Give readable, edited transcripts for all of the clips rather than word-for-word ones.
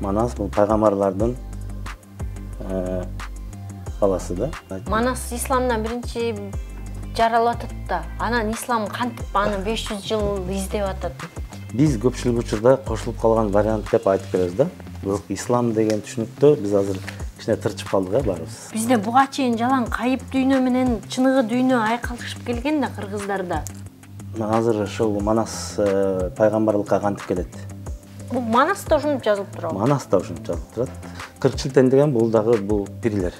Манас бул пайгамбарлардын баласы да. Манас исламдан биринчи жаралып атат да. Анан ислам кантип аны 500 жыл издеп атат? Биз көпчүлүк учурда кошулуп калган вариант деп айтып беребиз да. Бирок ислам деген түшүнүктө биз азыр кичине тырчып калдык баарыбыз. Бизде буга чейин жалаң кайып дүйнө менен чыныгы дүйнө айкалышып келген да кыргыздарда. Азыр ошол Манас пайгамбарлыкка кантип келет? Бул Манаста ушинтип жазылып турабы? Манаста ушинтип жазылып турат. Кырчылтен деген бул дагы бул пирлер.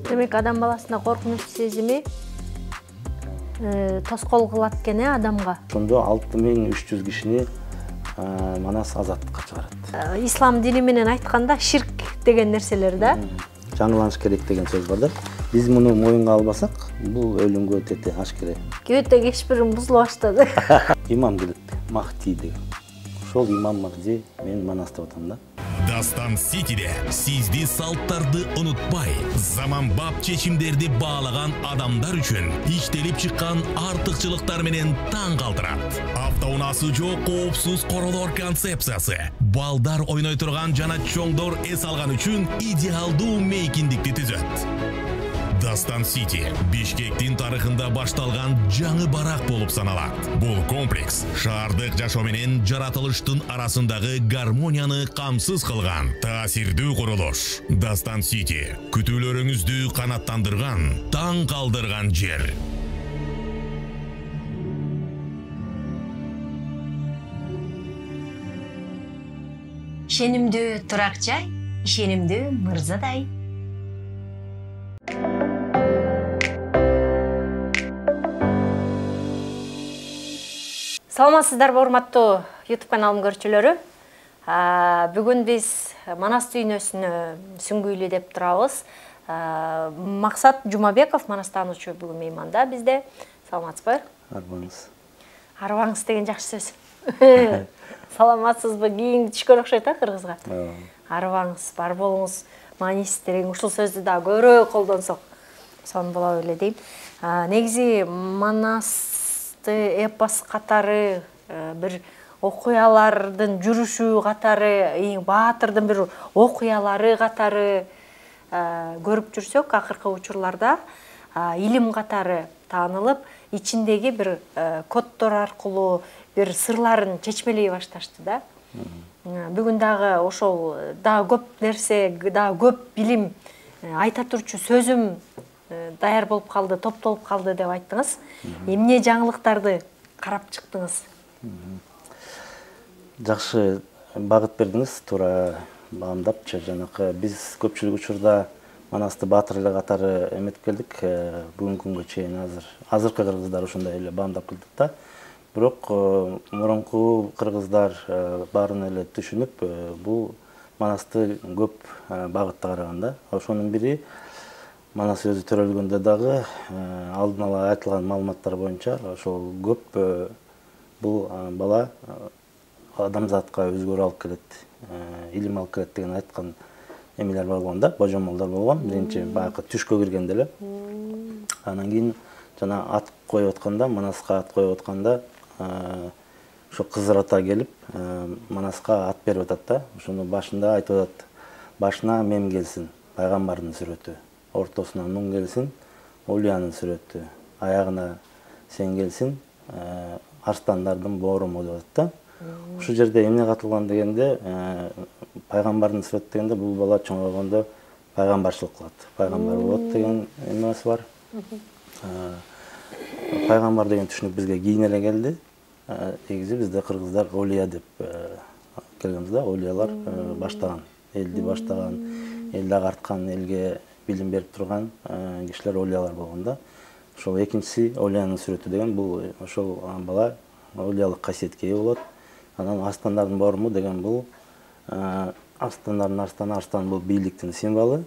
Демек адам баласына коркунуч сезими тоскоол кылат экен адамга. Ошондо 6300 кишини Манас азаттыкка чыгарат. Ислам дини менен айтканда ширк деген нерселер да. Жаңыланыш керек деген сөз бар да. Биз муну моюнга албасак, бул өлүмгө тете ашкере. Кебете кешпирим бузула баштады. Имам келет, Махти деген. Ошол имам Махди мен Манаста отам да. Дастан Ситиде сизди салттарды унутпай, заманбап чечимдерди баалаган адамдар үчүн иштелип чыккан артыкчылыктар менен таң калтырат. Автоунаасы жок коопсуз королор концепциясы, балдар ойной турган жана чоңдор эс алган үчүн идеалдуу мейкиндикти түзөт. Дастан Сити Бишкектин тарыхында башталган жаңы барак болуп саналат. Бул комплекс шаардык жашоо менен жаратылыштын арасындагы гармонияны камсыз кылган таасирдүү курулуш. Дастан Сити күтүүлөрүңүздү канаттандырган, таң калдырган жер. Ишенимдүү турак жай, ишенимдүү мырзадай. Саламатсыздарбы, урматтуу YouTube каналым көрүүчүлөрү. Бүгүн биз Манас дүйнөсүнө сүңгүйлү деп турабыз. Максат Жумабеков, Манастануучу бүгүн мейманда бизде. Саламатсызбы? Арбаңыз. Арбаңыз деген жакшы сөз. Саламатсызбы? Кийин түшкөн окшойт кыргызга. Арбаңыз, бар болуңуз, мааниси терең. Ушул сөздү да көбүрөөк колдонсок, сонун болот эле дейм. Негизи Манас эпос катары бир окуялардын жүрүшү катары, баатырдын бир окуялары катары көрүп жүрсөк, акыркы учурларда илим катары таанылып, ичиндеги бир коддор аркылуу бир сырларын чечмелей башташты да. Бүгүн дагы ошол дагы көп нерсе, дагы көп билим айта турчу сөзүм даяр болуп калды, топтолуп калды деп айттыңыз. Эмне жаңылыктарды карап чыктыңыз? Жакшы багыт бердиңиз, туура баамдапчы. Жанакы биз көпчүлүк учурда Манасты баатыр эле катары эметип келдик. Бүгүнкү күнгө чейин азыркы кыргыздар ошондой эле баамдап келдик да. Бирок мурунку кыргыздар баарын эле түшүнүп, бул Манасты көп багытта караган да. Ошонун бири Манас өзү төрөлгөндө дагы алдын ала айтылган маалыматтар боюнча ошол көп бул бала адамзатка өзгөрүү алып келет, илим алып келет деген айткан эмелер болгон да, божомолдор болгон. Биринчи баягы түшкө киргенде эле. Анан кийин жана ат коюп атканда, Манаска ат коюп атканда ошо Кызыр ата келип Манаска ат берип атат да. Ошону башында айтып атат: башына мем келсин, пайгамбардын сүрөтү. Ортосуна нун келсин, Олиянын сүрөтү. Аягына сен келсин, арстандардын бооруму деп атат да. Ушул жерде эмне катылган дегенде, пайгамбардын сүрөтү дегенде бул бала чоңойгондо пайгамбарчылык кылат. Пайгамбар болот деген эмеси бар. Пайгамбар деген түшүнүк бизге кийин эле келди. Негизи бизде кыргыздар Олия деп келгенбиз да. Олиялар баштаган, элди баштаган, элди агарткан, элге билим берип турган кишилер Олиялар болгон да. Ошол экинчиси Олиянын сүрөтү деген бул ошол бала олиялык касиетке ээ болот. Анан арстандардын бооруму деген бул арстандардын арстан бул бийликтин символу.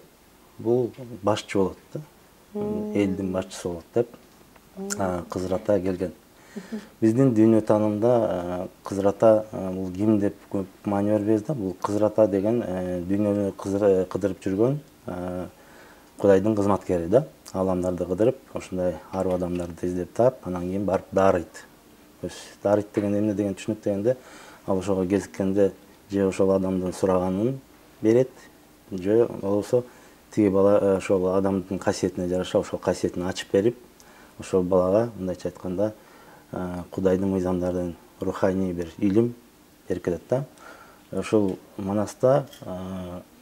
Бул башчы болот да. Элдин башчысы болот деп Кызыр ата келген. Биздин дүйнө таанымда Кызыр ата бул ким деп көп маани бербейбиз да. Бул Кызыр ата деген дүйнөнү кыдырып жүргөн Кудайдын кызматкери да. Аламдарды кыдырып, ошондой арып адамдарды издеп таап, анан кийин барып дарыйт. Дарыйт деген эмне деген түшүнүк дегенде, ал ошого кезиккенде же ошол адамдын сураганын берет, же болбосо тиги бала ошол адамдын касиетине жараша ошол касиетин ачып берип, ошол балага мындайча айтканда Кудайдын мыйзамдарын руханий бир илим берип кетет да. Ошол Манаста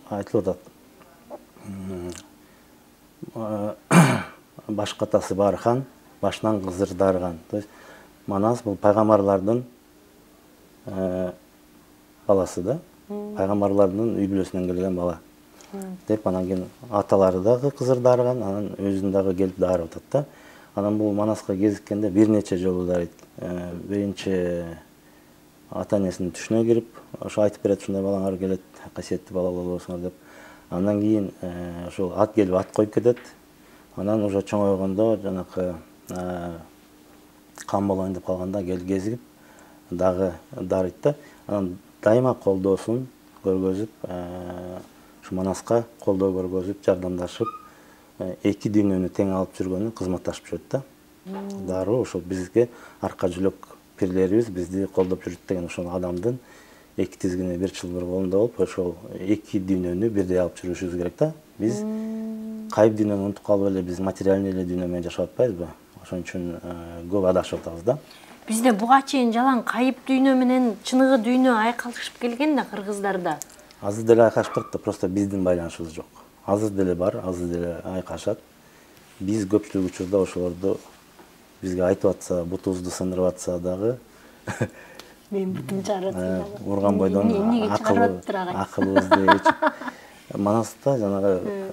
айтылып атат. Баш катасы бар хан, башынан кызыр дарыган. То есть Манас бул пайгамбарлардын баласы да. Пайгамбарлардын үй бүлөсүнөн келген бала. Деп анан кийин аталары дагы кызыр дарыган, анан өзүн дагы келип дарып атат да. Анан бул Манаска кезиккенде бир нече жолу дарыйт. Биринчи ата-энесинин түшүнө кирип, ошо айтып берет, ушундай балаңар келет, касиеттүү бала болосуңар деп. Андан кийин ошол ат келип ат коюп кетет. Анан уже чоңойгондо жанакы кан болоюн деп калганда келип кезигип дагы дарыйт да. Анан дайыма колдоосун көргөзүп, ушу Манаска колдоо көргөзүп, жардамдашып, эки дүйнөнү тең алып жүргөнү кызматташып жүрөт да. Дароо ошол бизге арка жүлөк пирлерибиз бизди колдоп жүрөт деген ошол адамдын эки тизгини бир чылбыр колунда болуп, ошол эки дүйнөнү бирдей алып жүрүшүбүз керек да. Биз кайып дүйнөнү унутуп калып эле биз материальный эле дүйнө менен жашап атпайбызбы? Ошон үчүн көп адашып атабыз да. Бизде буга чейин жалаң кайып дүйнө менен чыныгы дүйнө айкалышып келген да кыргыздарда. Азыр деле айкашып турат да, просто биздин байланышыбыз жок. Азыр деле бар, азыр деле айкашат. Биз көпчүлүк учурда ошолорду бизге айтып атса, бутубузду сындырып атса дагы Мен бүтүн чыгарат. Урган бойдон акылыбызды ичип. Манаста жанагы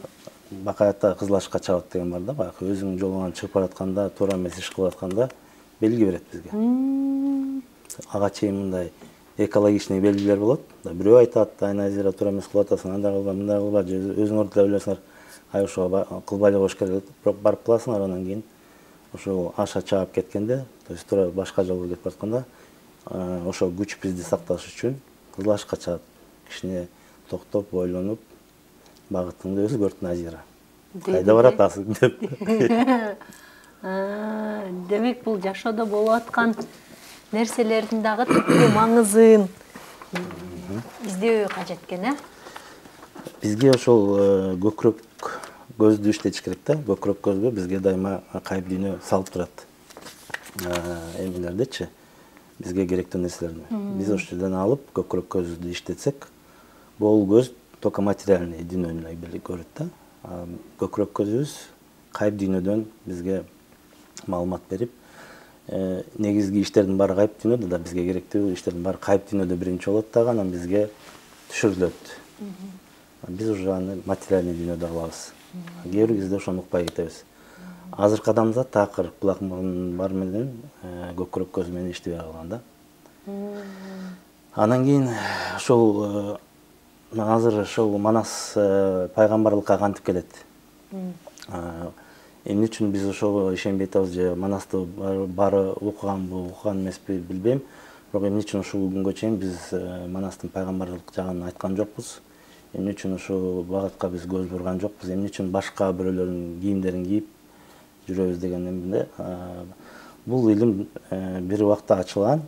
бакаятта кызылашка чабат деген бар да, баягы өзүң жолуңан чыгып баратканда, туура эмес иш кылып атканда белги берет бизге. Ага чейин мындай экологичный белгилер болот. Бирөө айтат, айназира туура эмес кылып атасың, андай кылба, мындай кылба, же өзүңөр деле ойлойсуңар, ай ошого кылбай эле коюш керек деп барып каласыңар, анан кийин ошол аша чаап кеткенде, то есть туура башка жолго кетип баратканда, ошол күч бизди сакташ үчүн кызылашка чаат. Кичине токтоп, ойлонуп, багытыңды өзгөрт Назира. Кайда баратасың деп. Демек бул жашоодо болуп аткан нерселердин дагы түпкү маңызын издөө кажет экен, Бизге ошол көкүрөк көздү иштетиш керек да. Көкүрөк көзгө бизге дайыма кайып дүйнө салып турат. Эмелердичи, бизге керектүү нерселерди. Биз ошол жерден алып көкүрөк көздү иштетсек, бул көз только материальный дүйнөнү көрөт да. Көкүрөк көзүбүз кайып дүйнөдөн бизге маалымат берип, негизги иштердин баары кайып дүйнөдө да, бизге керектүү иштердин баары кайып дүйнөдө биринчи болот дагы, анан бизге түшүрүлөт. Биз уже аны материальный дүйнөдө кылабыз. Кээ бир кезде ошону укпай кетебиз. Азыркы адамзат такыр кулак мурун бар менен көкүрөк көз менен иштебей калган да. Анан кийин ошол азыр ошол Манас пайгамбарлыкка кантип келет? Эмне үчүн биз ошого ишенбей атабыз, же Манасты баары укуганбы, укуган эмеспи билбейм. Бирок эмне үчүн ушул күнгө чейин биз Манастын пайгамбарлык жагын айткан жокпуз? Эмне үчүн ушул багытка биз көз бурган жокпуз? Эмне үчүн башка бирөөлөрдүн кийимдерин кийип жүрөбүз дегенде, бул илим бир убакта ачылган.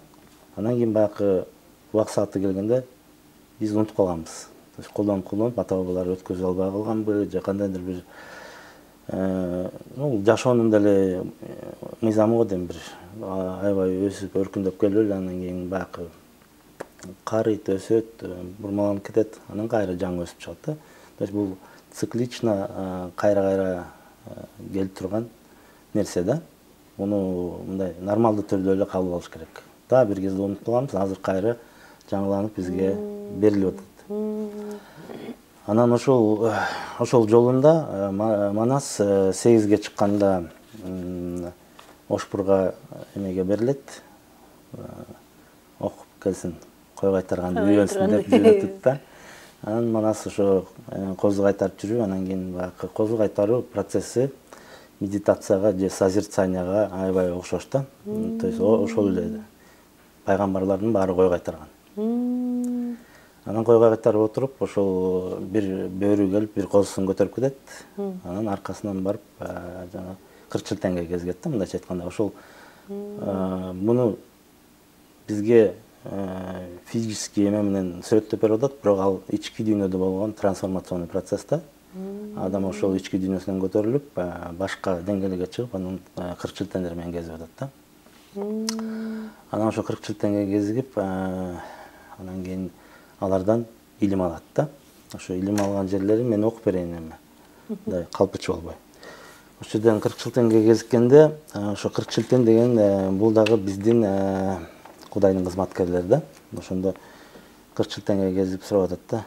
Анан кийин баягы убак сааты келгенде биз унутуп калганбыз. То есть колдонуп ата бабалар өткөзүп албай калганбы, же кандайдыр бир жашоонун деле мыйзамы го дейм, бир аябай өсүп өркүндөп келип эле анан кийин баягы карыйт, өсөт, бурмаланып кетет, анан кайра жаңы өсүп чыгат да. То есть бул циклично кайра келип турган нерсе да. Муну мындай нормалдуу түрдө эле кабыл алыш керек. Да бир кезде унутуп калганбыз, азыр кайра жаңыланып бизге берилип атат. Анан ошол жолунда Манас 8-ге чыкканда Ошпурга эмеге берилет. Окуп келсин, кой кайтарганды үйрөнсүн деп үйрөтөт да. Анан Манас ошо козу кайтарып жүрүп, анан кийин баягы козу кайтаруу процесси медитацияга же созерцанияга аябай окшош да. То есть ошол эле пайгамбарлардын баары кой кайтарган. Анан койго кайтарып отуруп, ошол бир бөрү келип, бир козусун көтөрүп кетет. Анан аркасынан барып, жана кырчыл теңге кезгет да, мындайча айтканда. Ошол муну бизге физический эме менен сүрөттөп берип атат, бирок ал ички дүйнөдө болгон трансформационный процесс. Адам ошол ички дүйнөсүнөн көтөрүлүп, башка деңгээлге чыгып, анан кыркчыл менен кезип атат да. Анан ошо кыркчыл кезип, анан кийин алардан илим алат да. Ошо илим алган жерлери мен окуп берейин эми. Мындай калпычы болбой. Ошол жерден кыркчыл кезиккенде, ошо кыркчыл деген бул дагы биздин Кудайдын кызматкерлери да. Ошондо кыркчыл кезип сурап атат да.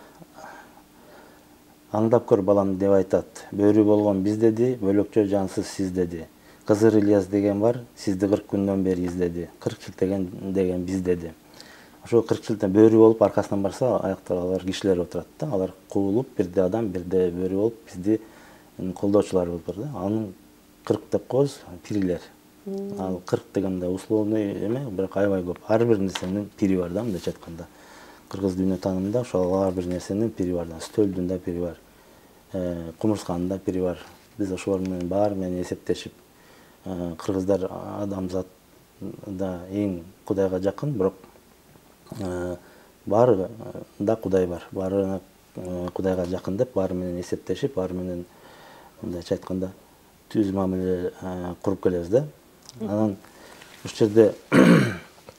Аңдап көр балам деп айтат. Бөрү болгон биз деди, бөлөкчө жансыз сиз деди. Кызыр Ильяс деген бар, сизди 40 күндөн бери издеди. Кыркчыл деген биз деди. Ошо кыркчыл бөрү болуп аркасынан барса, аяктар алар кишилер отурат да. Алар куулуп, бирде адам, бирде бөрү болуп бизди колдоочулар болуп бар да. Анын 40 деп коебуз, пирилер. Ал 40 дегенде условный эме, бирок аябай көп. Ар бир нерсенин пири бар да, мындайча айтканда. Кыргыз дүйнө таанымында ошол ар бир нерсенин пири бар да. Стөлдүн да пири бар. Кумурсканын да пири бар. Биз ошолор менен баары менен эсептешип, кыргыздар адамзат да эң Кудайга жакын, бирок баары да Кудай бар. Баары Кудайга жакын деп, баары менен эсептешип, баары менен мындайча айтканда түз мамиле куруп келебиз да. Анан ушул жерде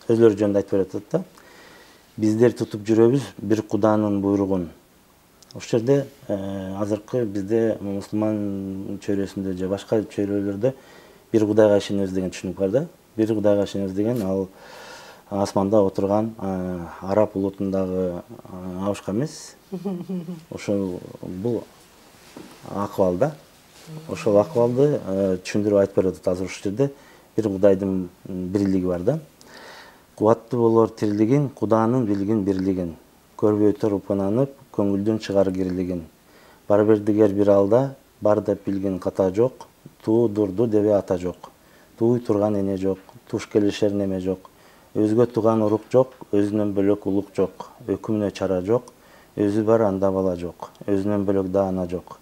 өзлөрү жөнүндө айтып берет да. Биздер тутуп жүрөбүз бир Куданын буйругун. Ошол жерде азыркы бизде мусулман чөйрөсүндө же башка чөйрөлөрдө бир Кудайга ишенебиз деген түшүнүк бар да. Бир Кудайга ишенебиз деген ал асманда отурган араб улутундагы абышка эмес. Ошол бул акыбал да. Ошол акыбалды түшүндүрүп айтып берет азыр ушул жерде. Бир Кудайдын бирлиги бар да. Кубаттуу болор тирлигин, Куданын билгин бирлигин. Көрбөй туруп ынанып, көңүлдүн чыгар кирлигин. Бар бирдигер бир алда, бар деп билген ката жок. Туу дурду дебе ата жок. Тууй турган эне жок, туш келишер неме жок. Өзгө туган урук жок, өзүнөн бөлөк улук жок. Өкүмүнө чара жок, өзү бар анда бала жок. Өзүнөн бөлөк да ана жок.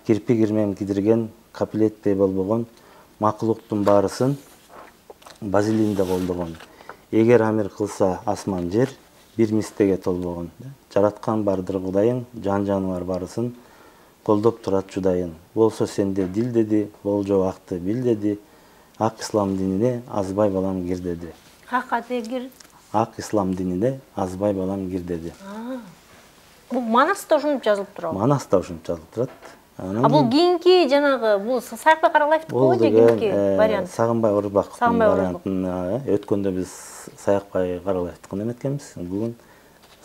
Кирпи кирмем кидирген, капилеттей болбогон, макулуктун баарысын базилинде колдогон. Эгер амир кылса асман жер, бир мистеге толбогон. Жараткан бардыр Кудайың, жан-жаныбар барысын колдоп турат жудайын. Болсо сенде дил деди, болжо акты бил деди. Ак ислам динине азбай балам кир деди. Ак ислам динине азбай балам кир деди. Бул Манаста ушинтип жазылып турабы? Манаста ушинтип жазылып турат. Бул кийинки жанагы бул Саякбай Каралаевдыкы же кийинки вариант? Сагынбай Орузбаковдун вариантын өткөндө биз Саякбай Каралаевдыкын эметкенбиз. Бүгүн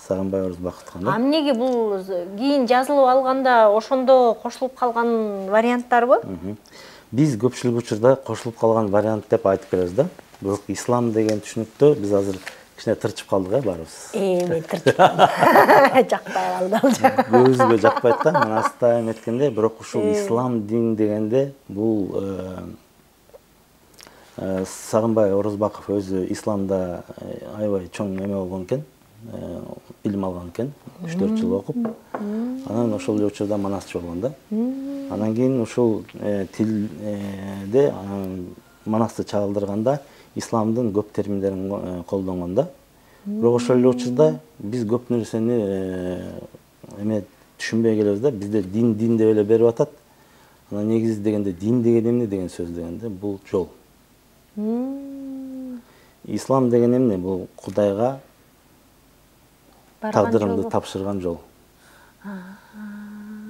Сагынбай Орузбаковдукун. Эмнеге бул кийин жазылып алганда ошондо кошулуп калган варианттарбы? Биз көпчүлүк учурда кошулуп калган вариант деп айтып келебиз да. Бирок ислам деген түшүнүктө биз азыр кичине тырчып калдык баарыбыз. Мен тырчып калдым. Жакпай калды. Көзүгө жакпайт да, Манаста эметкенде, бирок ушул ислам дин дегенде бул Сагынбай Орузбаков өзү исламда аябай чоң эме болгон экен, билим алган экен, 3-4 жыл окуп. Анан ошол учурда манасчы болгон да. Анан кийин ушул тилде манасты чагылдырганда исламдын көп терминдерин колдонгон да. Бирок ошол эле учурда биз көп нерсени эме түшүнбөй келебиз да. Бизде дин деп эле берип атат. Анан негизи дегенде дин деген эмне деген сөз дегенде бул жол. Ислам деген эмне? Бул Кудайга тагдырымды тапшырган жол.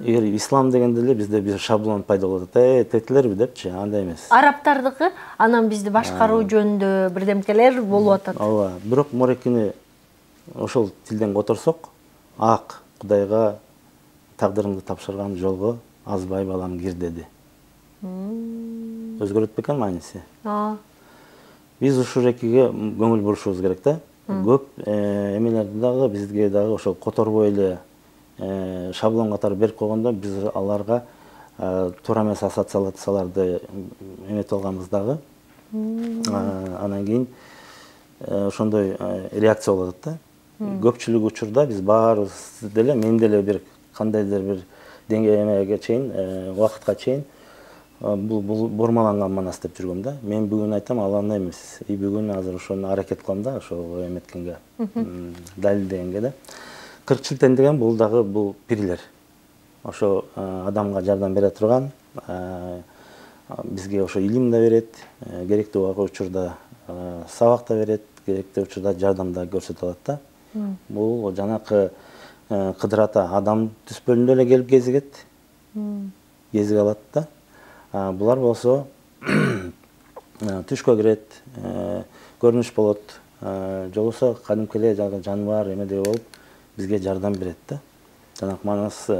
Эгер ислам дегенде эле бизде бир шаблон пайда болот. Тетилерби депчи, андай эмес. Арабтардыкы анан бизди башкаруу жөнүндө бирдемкелер болуп атат. Ооба, бирок морекини ошол тилден которсок, ак Кудайга тагдырымды тапшырган жолго азбай балам кир деди. Өзгөрөт бекен мааниси? Биз ушул экиге көңүл бурушубуз керек да. Көп эмелерди дагы бизге дагы ошол которбой эле шаблон катары берип койгондо биз аларга туура эмес ассоциацияларды эметип алганбыз дагы. Анан кийин ошондой реакция болуп атат да. Көпчүлүк учурда биз баарыбыз деле, мен деле бир кандайдыр бир эмеге чейин, убакытка чейин бул бормаланган манас деп жүргөм да. Мен бүгүн айтам, ал андай эмес. Бүгүн азыр ошону аракет кылам да, ошол эметкенге, далилдегенге да. Кыркчилтен деген бул дагы бул пирлер. Ошо адамга жардам бере турган, бизге ошо илим да берет, керектүү учурда сабак да берет, керектүү учурда жардам да көрсөтө алат да. Бул жанакы Кыдыр ата адам түспөлүндө эле келип кезигет, кезиге алат да. Булар болсо түшкө кирет, көрүнүш болот, жолусо кадимки эле жаныбар эмедей болуп бизге жардам берет да. Жанак манас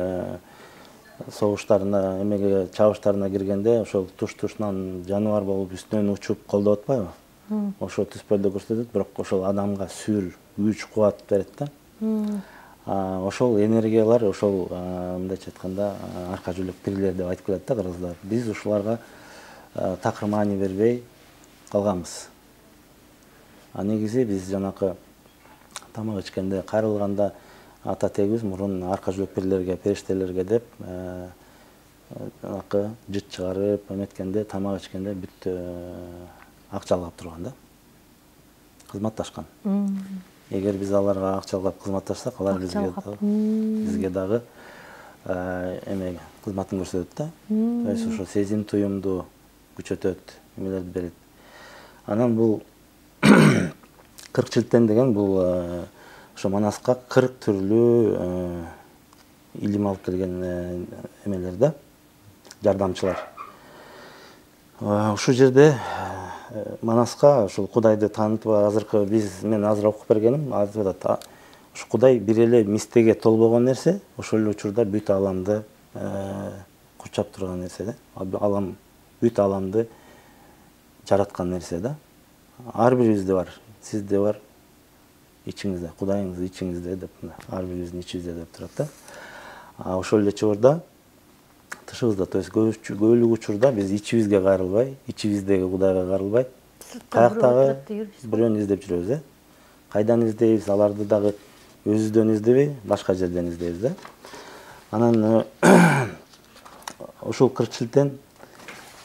согуштарына, эмеге чабыштарына киргенде ошол туш-тушунан жаныбар болуп үстүнөн учуп колдоп атпайбы? Ошо түспөлдө көрсөтөт, бирок ошол адамга сүр, күч, кубат берет да. Ошол энергиялар, ошол мындайча айтканда арка жүлөк пирлер деп айтып келет да кыргыздар. Биз ушуларга такыр маани бербей калганбыз. Негизи биз жанакы тамак ичкенде, кайрылганда ата тегибиз мурун арка жүлөк пирлерге, периштелерге деп жанакы жыт чыгарып, эметкенде, тамак ичкенде бүт акча алгап турган да. Кызматташкан. Эгер биз аларга акча алгап кызматташсак, алар бизге дагы эме кызматын көрсөтөт да. То есть ошо сезим туюмду күчөтөт, эмелерди берет. Анан бул кыркчилтен деген бул ошо манаска 40 түрлүү илим алып келген эмелер да, жардамчылар. Ушул жерде Манаска ушул Кудайды таанытып, азыркы мен азыр окуп бергеним, айтып атат, ушу Кудай бир эле мистеге толбогон нерсе, ошол эле учурда бүт аламды курчап турган нерсе да. Алам бүт аламды жараткан нерсе да. Ар бирибизде бар, сизде бар, ичиңизде, Кудайыңыз ичиңизде деп, ар бирибиздин ичибизде деп турат да. Ошол эле учурда тышыбызда, то есть көбүлүк учурда биз ичибизге кайрылбай, ичибиздеги Кудайга кайрылбай, каяктагы бирөөнү издеп жүрөбүз, кайдан издейбиз, аларды дагы өзүбүздөн издебей, башка жерден издейбиз да. Анан ушул кыркчилтен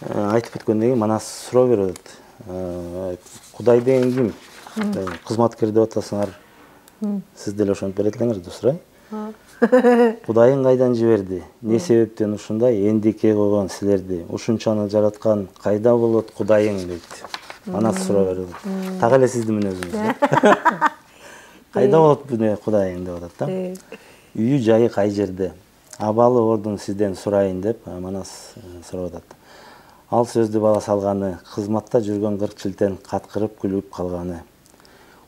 айтып өткөндөн кийин Манас суроо берет. Кудай деген ким? Кызматкер деп атасыңар. Сиз деле ошентип берет элеңер деп сурайм. Кудайың кайдан жиберди? Не себептен ушундай эндикке койгон силерди? Ушунчаны жараткан кайда болот Кудайың дейт. Манас суроо берет. Так эле сиздин мүнөзүңүз. Кайда болот буне Кудайың деп атат да. Үйү жайы кай жерде? Абалы ордун сизден сурайын деп Манас сурап атат. Ал сөздү бала салганы, кызматта жүргөн кыркчилтен каткырып күлүп калганы.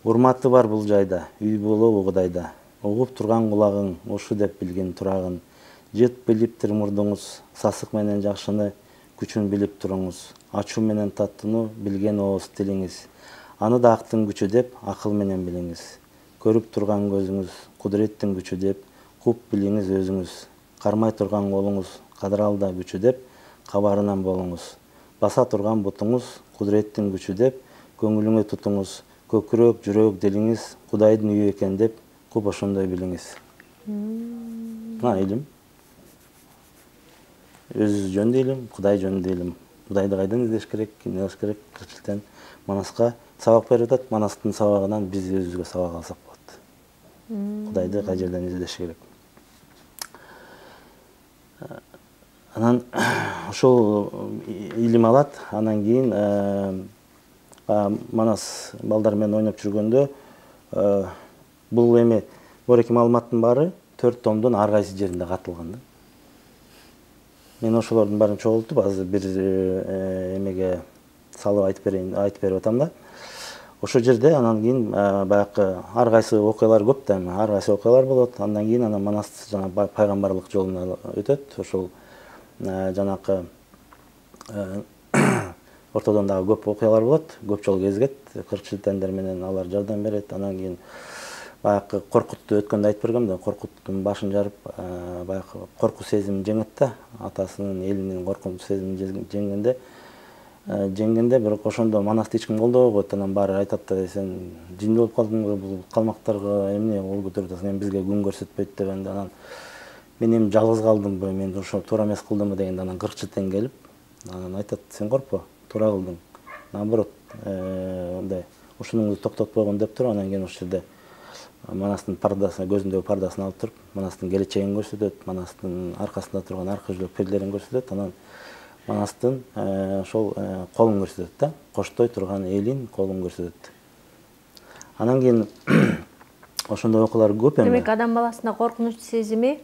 Урматы бар бул жайда, үй болобу Кудайда. Угуп турган кулагың, ушу деп билген турагын. Жыт билиптир мурдуңуз, сасык менен жакшыны, күчүн билип туруңуз. Ачуу менен таттууну билген ооз тилиңиз. Аны да актын күчү деп, акыл менен билиңиз. Көрүп турган көзүңүз, кудуреттин күчү деп, куп билиңиз өзүңүз. Кармай турган колуңуз, кадыралда күчү деп, кабарынан болуңуз. Баса турган бутуңуз, кудуреттин күчү деп, көңүлүңө тутуңуз. Көкүрөк, жүрөк делиңиз, Кудайдын үйү экен деп, куп ошондой билиңиз. Илим. Өзү жөнүндө илим, Кудай жөнүндө илим. Кудайды кайдан издеш керек, эмне кылыш керек? Кыркчилтен Манаска сабак берип атат. Манастын сабагынан биз өзүбүзгө сабак алсак болот. Кудайды кай жерден издеш керек. Анан ошол илим алат, анан кийин Манас балдар менен ойноп жүргөндө бул эме бореки маалыматтын баары 4 томдун ар кайсы жеринде катылган да. Мен ошолордун баарын чогултуп, азыр бир эмеге салып айтып берип атам да. Ошол жерде анан кийин баягы ар кайсы окуялар көп да, ар кайсы окуялар болот. Андан кийин анан Манас жана пайгамбарлык жолуна өтөт. Ошол жанакы ортодон дагы көп окуялар болот, көп жол кезигет, кыркчилтендер менен алар жардам берет. Анан кийин баягы коркутту өткөндө айтып бергем да, коркуттун башын жарып, баягы корку сезим жеңет да, атасынын, элинин коркунуч сезимин жеңгенде, бирок ошондо Манасты эч ким колдобой коет. Анан баары айтат да, сен жин болуп калдыңбы, бул калмактарга эмне кол көтөрүп атасың, эми бизге күн көрсөтпөйт дегенде, анан мен эми жалгыз калдымбы, мен ошо туура эмес кылдымбы дегенде, анан кыркчилтен келип, Анан айтат, сен коркпо, туура кылдың. Наоборот, мындай ушунуңду токтотпогон деп туруп, анан кийин ошол жерде Манастын пардасына, көзүндөгү пардасын алып туруп, Манастын келечегин көрсөтөт, Манастын аркасында турган аркы жүзлүк перделерин көрсөтөт, анан Манастын ошол колун көрсөтөт да, коштой турган элин колун көрсөтөт. Анан кийин ошондой окуулар көп эми. Демек, адам баласына коркунуч сезими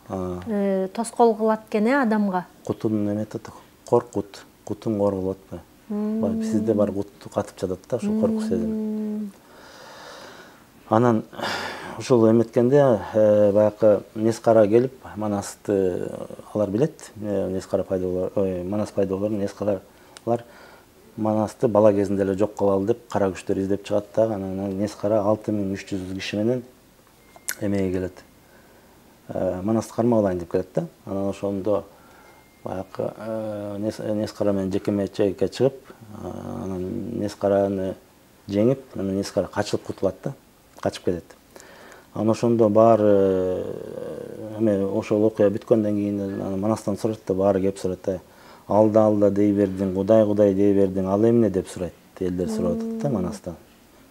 тоскоол кылат экен адамга. Кутун эметет, коркут, кутун коргулат ба. Сизде бар кут катып жатат да, ошол корку сезим. Анан ушул эметкенде баягы Нескара келип, Манасты алар билет. Нескара пайдалар, Манас пайдаларын Нескаралар Манасты бала кезинде эле жок кылалы деп кара күчтөр издеп чыгат да, анан Нескара 6300 киши менен эмеге келет. Манасты кармап алайын деп келет да. Анан ошондо баягы Нескара менен жекеменчекке чыгып, анан Нескараны жеңип, анан Нескара качып кутулат да. Качып кетет. Анан ошондо баары ошол окуя бүткөндөн кийин Манастан сурайт да, баары кеп сурайт. Алда дей бердиң, Кудай дей бердиң, ал эмне деп сурайт. Элдер сурап атат да Манастан.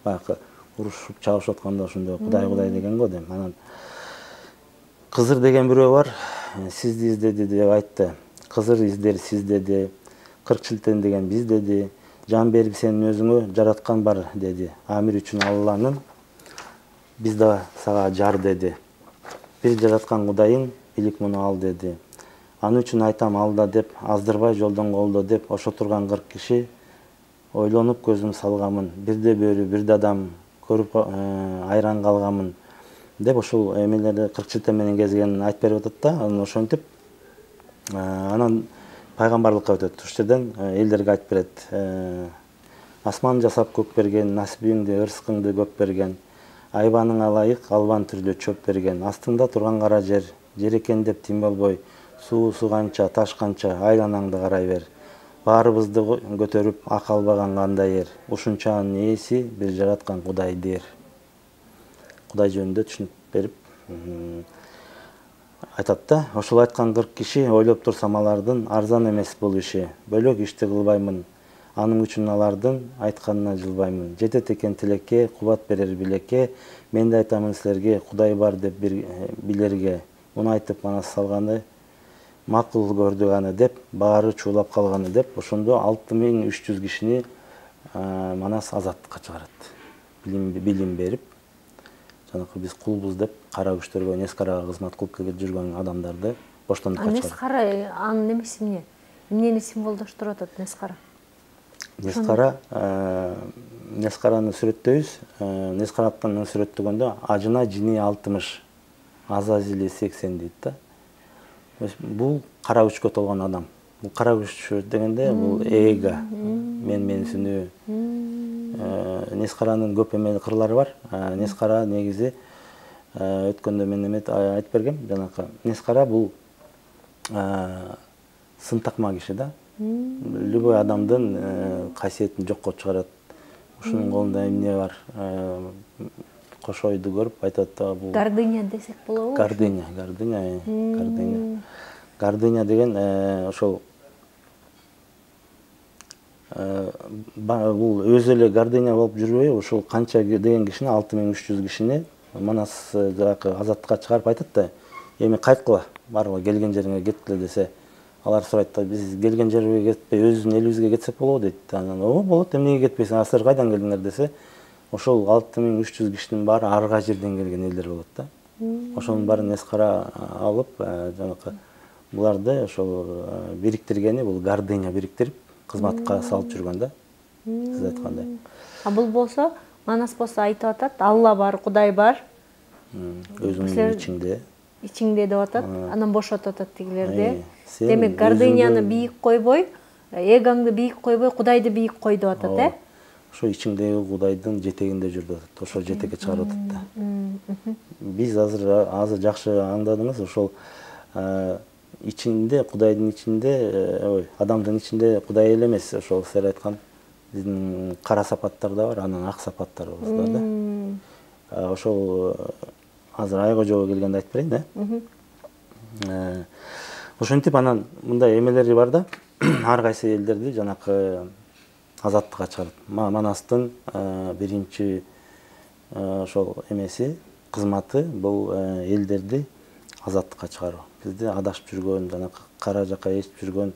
Баягы урушуп чабышып атканда ошондо Кудай деген го дейм. Анан Кызыр деген бирөө бар, сизди издеди деп айтты. Кызыр издер сиздеди, 40 шилтен деген биздеди, жан берип сенин өзүңө жараткан бар деди. Амир үчүн Алланын биз да сага жар деди. Бир жараткан Кудайың билик муну ал деди. Аны үчүн айтам алда деп, аздырбай жолдон колдо деп, ошо турган 40 киши ойлонуп көзүм салгамын. Бирде бөрү, бирде адам көрүп айран калгамын деп ошол эмелерди 40 шилтен менен кезгенин айтып берип атат да. Анан ошентип анан пайгамбарлыкка өтөт. Ошол жерден элдерге айтып берет. Асман жасап көк берген, насибиңди, ырзкыңды көп берген. Айбаныңа ылайык албан түрлүү чөп берген. Астыңда турган кара жер экен деп тим болбой, суусу канча, таш канча, айланаңды карай бер. Баарыбызды көтөрүп ак албаган кандай эр. Ушунчанын ээси бир жараткан Кудай дер. Кудай жөнүндө түшүнүп берип айтат да. Ошол айткан 40 киши ойлоп турсам алардын арзан эмес бул иши. Бөлөк ишти кылбаймын. Анын үчүн алардын айтканына жылбаймын. Жетет экен тилекке, кубат берер билекке. Мен да айтамын силерге, Кудай бар деп билерге. Муну айтып Манас салганы, макул көрдүк аны деп, баары чуулап калганы деп, ошондо 6300 кишини Манас азаттыкка чыгарат. Билим берип, жанакы биз кулбуз деп кара күчтөргө, Нескарага кызмат кылып жүргөн адамдарды боштондукка чыгарат. Нескара анын эмеси эмне? Эмнени символдоштуруп атат Нескара? Нескараны сүрөттөйбүз. Нескараны сүрөттөгөндө ажына жини 60, Азазили 80 дейт да. Бул кара күчкө толгон адам. Бул кара күч дегенде бул эго, менсинүү. Нескаранын көп эме кырлары бар. Нескара негизи өткөндө мен айтып бергем, жанакы Нескара бул сынтакма киши да. Любой адамдын касиетин жокко чыгарат. Ушунун колунда эмне бар? Кошойду көрүп айтат да, бул гордыня десек болобу? Гордыня деген ошол бул өзү эле гордыня болуп жүрбөй, ошол канча деген кишини, 6300 кишини Манас азаттыкка чыгарып айтат да, эми кайткыла, баргыла, келген жериңе кеткиле десе, алар сурайт да, биз келген жерге кетпей өзүбүздүн элибизге кетсек болобу дейт. Анан болот, эмнеге кетпейсиң, силер кайдан келдиңер десе, ошол 6300 кишинин баары арга жерден келген элдер болот да. Ошонун баарын Нескара алып, жанакы буларды ошол бириктиргени, бул гордыня бириктирип, кызматка салып жүргөн да. Сиз айткандай. Бул болсо, Манас болсо айтып атат, Алла бар, Кудай бар. Өзүңдүн ичиңде деп атат, анан бошотуп атат тигилерди. Демек, гордыняны бийик койбой, эгоңду бийик койбой, Кудайды бийик кой деп атат, э? Ошо ичиңдеги Кудайдын жетегинде жүр деп атат. Ошол жетекке чыгарып атат да. Биз азыр жакшы аңдадыңыз, ошол ичинде, Кудайдын ичинде, адамдын ичинде Кудай эле эмес, ошол силер айткан биздин кара сапаттар да бар, анан ак сапаттар бар да. Ошол азыр Айкожого келгенде айтып берейин да. Ошентип анан мындай эмелери бар да, ар кайсы элдерди жанакы азаттыкка чыгарат. Манастын биринчи ошол эмеси, кызматы бул элдерди азаттыкка чыгаруу. Бизди адашып жүргөн, жанакы кара жакка ээчип жүргөн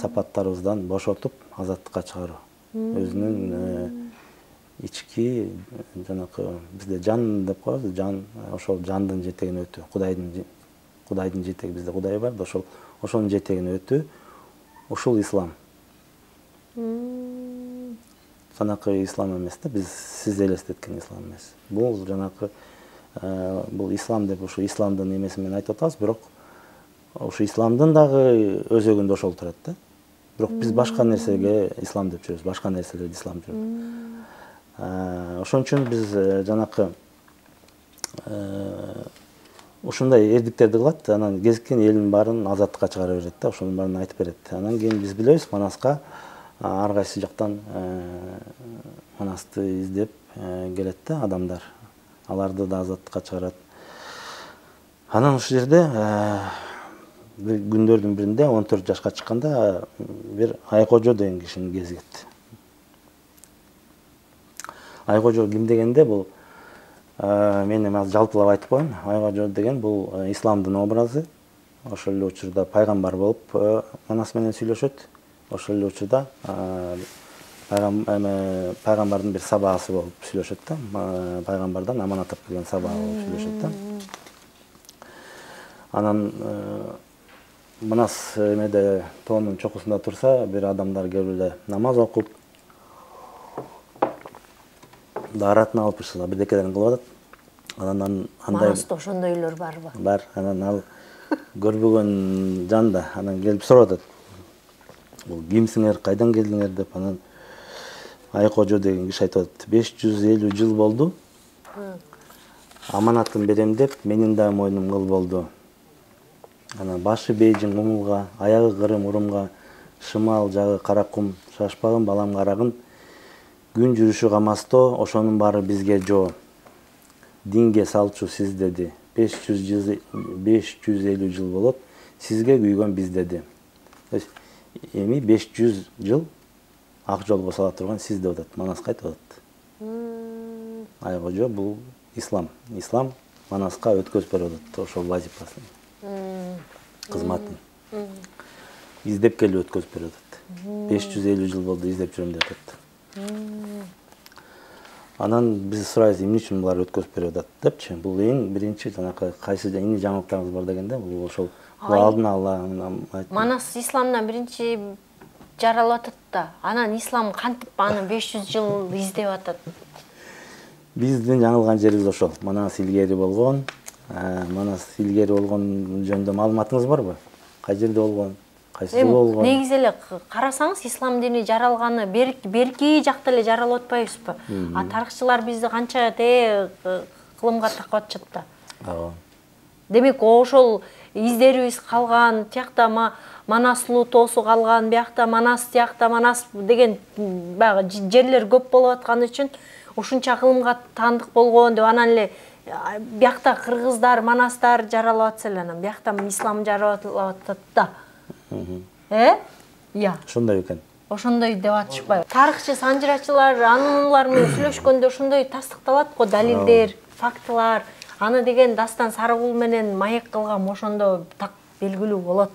сапаттарыбыздан бошотуп азаттыкка чыгаруу. Өзүнүн ички жанакы бизде жан деп коебуз, жан, ошол жандын жетегине өтүү. Кудайдын жетеги, бизде Кудай бар да, ошонун жетегине өтүү. Ушул ислам. Жанакы ислам эмес да, сиз элестеткен ислам эмес. Бул жанакы бул ислам деп ушу исламдын эмеси менен айтып атабыз, бирок ушу исламдын дагы өзөгүндө ошол турат да. Бирок биз башка нерсеге ислам деп жүрөбүз, башка нерселерди ислам деп жүрөбүз. Ошон үчүн биз жанакы ушундай эрдиктерди кылат, анан кезиккен элин баарын азаттыкка чыгара берет да, ошонун баарын айтып берет. Анан кийин биз билебиз, Манаска ар кайсы жактан Манасты издеп келет да адамдар. Аларды да азаттыкка чыгарат. Анан ушул жерде күндөрдүн биринде 14 жашка чыкканда бир Айкожо деген кишини кезигет. Айкожо ким дегенде бул мен эми жалпылап айтып коеюн. Айкожо деген бул исламдын образы. Ошол эле учурда пайгамбар болуп Манас менен сүйлөшөт. Ошол эле учурда пайгамбардын бир сабаасы болуп сүйлөшөт да. Пайгамбардан аманат алып келген сабаа болуп сүйлөшөт да. Анан Манас эмеде тоонун чокусунда турса, бир адамдар келип эле намаз окуп, дааратын алып чыкса, бирдекелерин кылып атат. Анан андай Манаста ошондойлор барбы? Бар. Анан ал көрбөгөн жан да анан келип сурап атат. Бул кимсиңер, кайдан келдиңер деп. Анан Айкожо деген киши айтып атат. 550 жыл болду. Аманатын берем деп, менин да мойнум кыл болду. Анан башы Бейжиң Умулга, аягы Кырым Урумга, шымал жагы Каракум, шашпагын балам карагын, күн жүрүшү камасто, ошонун баары бизге жоо. Динге салчу сиз деди. 550 жыл болот, сизге күйгөн биз деди. Эми 500 жыл ак жолго сала турган сиз деп атат. Манаска айтып атат. Айкожо бул ислам. Ислам Манаска өткөзүп берип атат ошол вазипасын. Кызматын. Издеп келип өткөзүп берип атат. 550 жыл болду издеп жүрөм деп атат. Анан биз сурайбыз, эмне үчүн булар өткөзүп берип атат депчи. Бул эң биринчи жанакы кайсы эмне жаңылыктарыңыз бар дегенде, бул ошол алдын ала Манас исламдан биринчи жаралып атат да. Анан ислам кантип аны 500 жыл издеп атат? Биздин жаңылган жерибиз ошол. Манас илгери болгон. Манас илгери болгон жөнүндө маалыматыңыз барбы? Кай жерде болгон? Кайсы болгон? Негизи эле карасаңыз, ислам дини жаралганы берки жакта эле жаралып атпайбызбы? Тарыхчылар бизди канча кылымга такып атышат да. Демек, ошол издерибиз калган, тиякта Манаслуу тоосу калган, биякта Манас, тиякта Манас деген баягы жерлер көп болуп аткан үчүн ушунча кылымга таандык болгон деп, анан эле биякта кыргыздар, Манастар жаралып атса эле, анан биякта ислам жаралып атат да. Ия. Ошондой экен. Ошондой деп атышпайбы? Тарыхчы санжырачылар анылар менен сүйлөшкөндө ошондой тастыкталат го, далилдер, фактылар. Аны деген Дастан Сарыгул менен маек кылган ошондо так белгилүү болот.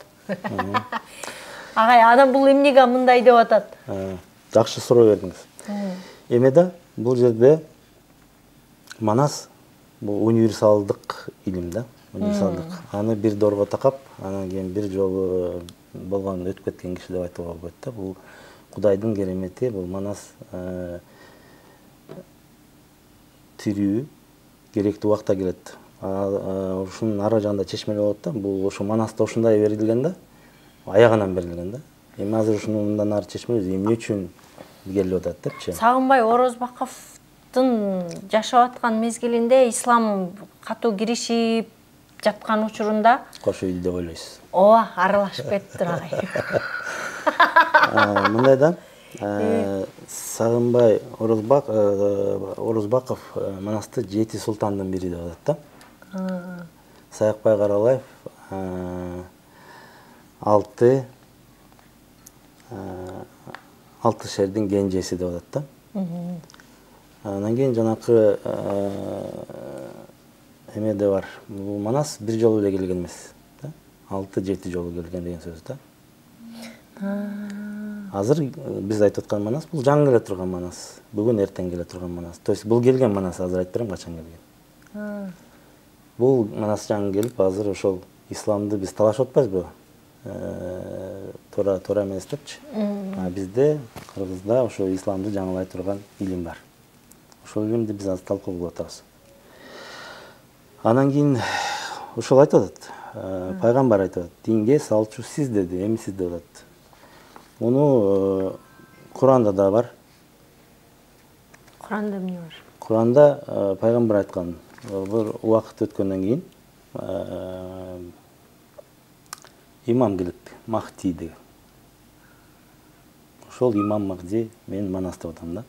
Агай, адам бул эмнеге мындай деп атат? Жакшы суроо бердиңиз. Эме да бул жерде Манас бул универсалдык илим да, универсалдык. Аны бир дорго такап, анан кийин бир жолу болгон өтүп кеткен киши деп айтууга болот да. Бул Кудайдын керемети, бул Манас тирүү керектүү убакта келет. Ушунун ары жагында чечмелер болот да. Бул ошо Манаста ушундай берилген да. Аягынан берилген да. Эми азыр ушуну мындан ары чечмейбиз, эмне үчүн келип атат депчи. Сагынбай Орозбаковдун жашап аткан мезгилинде ислам катуу киришип жаткан учурунда кош үй деп ойлойсуз. Ооба, аралашып кетиптир агай. Мындай да. Сагынбай Орозбаков Манасты 7 султандын бири деп атат да. Саякбай Каралаев 6 шердин кенжеси деп атат да. Анан кийин жанакы эмеде бар. Бул Манас бир жолу эле келген эмес да. 6-7 жолу келген деген сөз да. Азыр биз айтып аткан Манас бул жаңы келе турган Манас. Бүгүн эртең келе турган Манас. То есть бул келген Манас, азыр айтып берем качан келген. Бул Манас жаңы келип, азыр ошол исламды биз талашып атпайбызбы? Тора эмес депчи. Бизде Кыргызда ошо исламды жаңылай турган илим бар. Ошол илимди биз азыр талкуу кылып атабыз. Анан кийин ошол айтып атат. Пайгамбар айтып атат. Динге салчу сиз деди, эми сиз деп атат. Муну Куранда да бар. Куранда эмне бар? Куранда пайгамбар айткан. Бир убакыт өткөндөн кийин имам келет, Махди деген. Ошол имам Махди мен Манас деп атам да.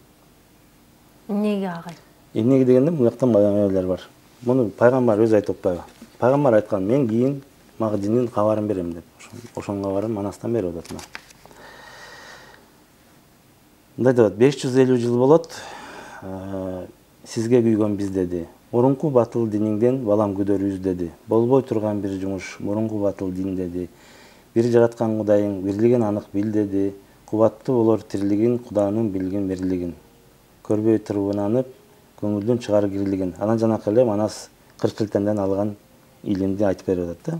Эмнеге агай? Эмнеге дегенде бул жактан маселелер бар. Муну пайгамбар өзү айтып атпайбы? Пайгамбар айткан, мен кийин Махдинин кабарын берем деп. Ошонун кабарын Манастан берип атат. Мындай деп атат, 550 жыл болот. Сизге күйгөн биз деди. Мурунку батыл диниңден балам күдөрүбүз деди. Болбой турган бир жумуш, мурунку батыл дин деди. Бир жараткан Кудайың бирлигин анык бил деди. Кубаттуу болор тирлигин, Куданын билгин бирлигин. Көрбөй турбунанып, көңүлдүн чыгар кирлигин. Анан жанакы эле Манас 40 жылтенден алган илимди айтып берип атат да.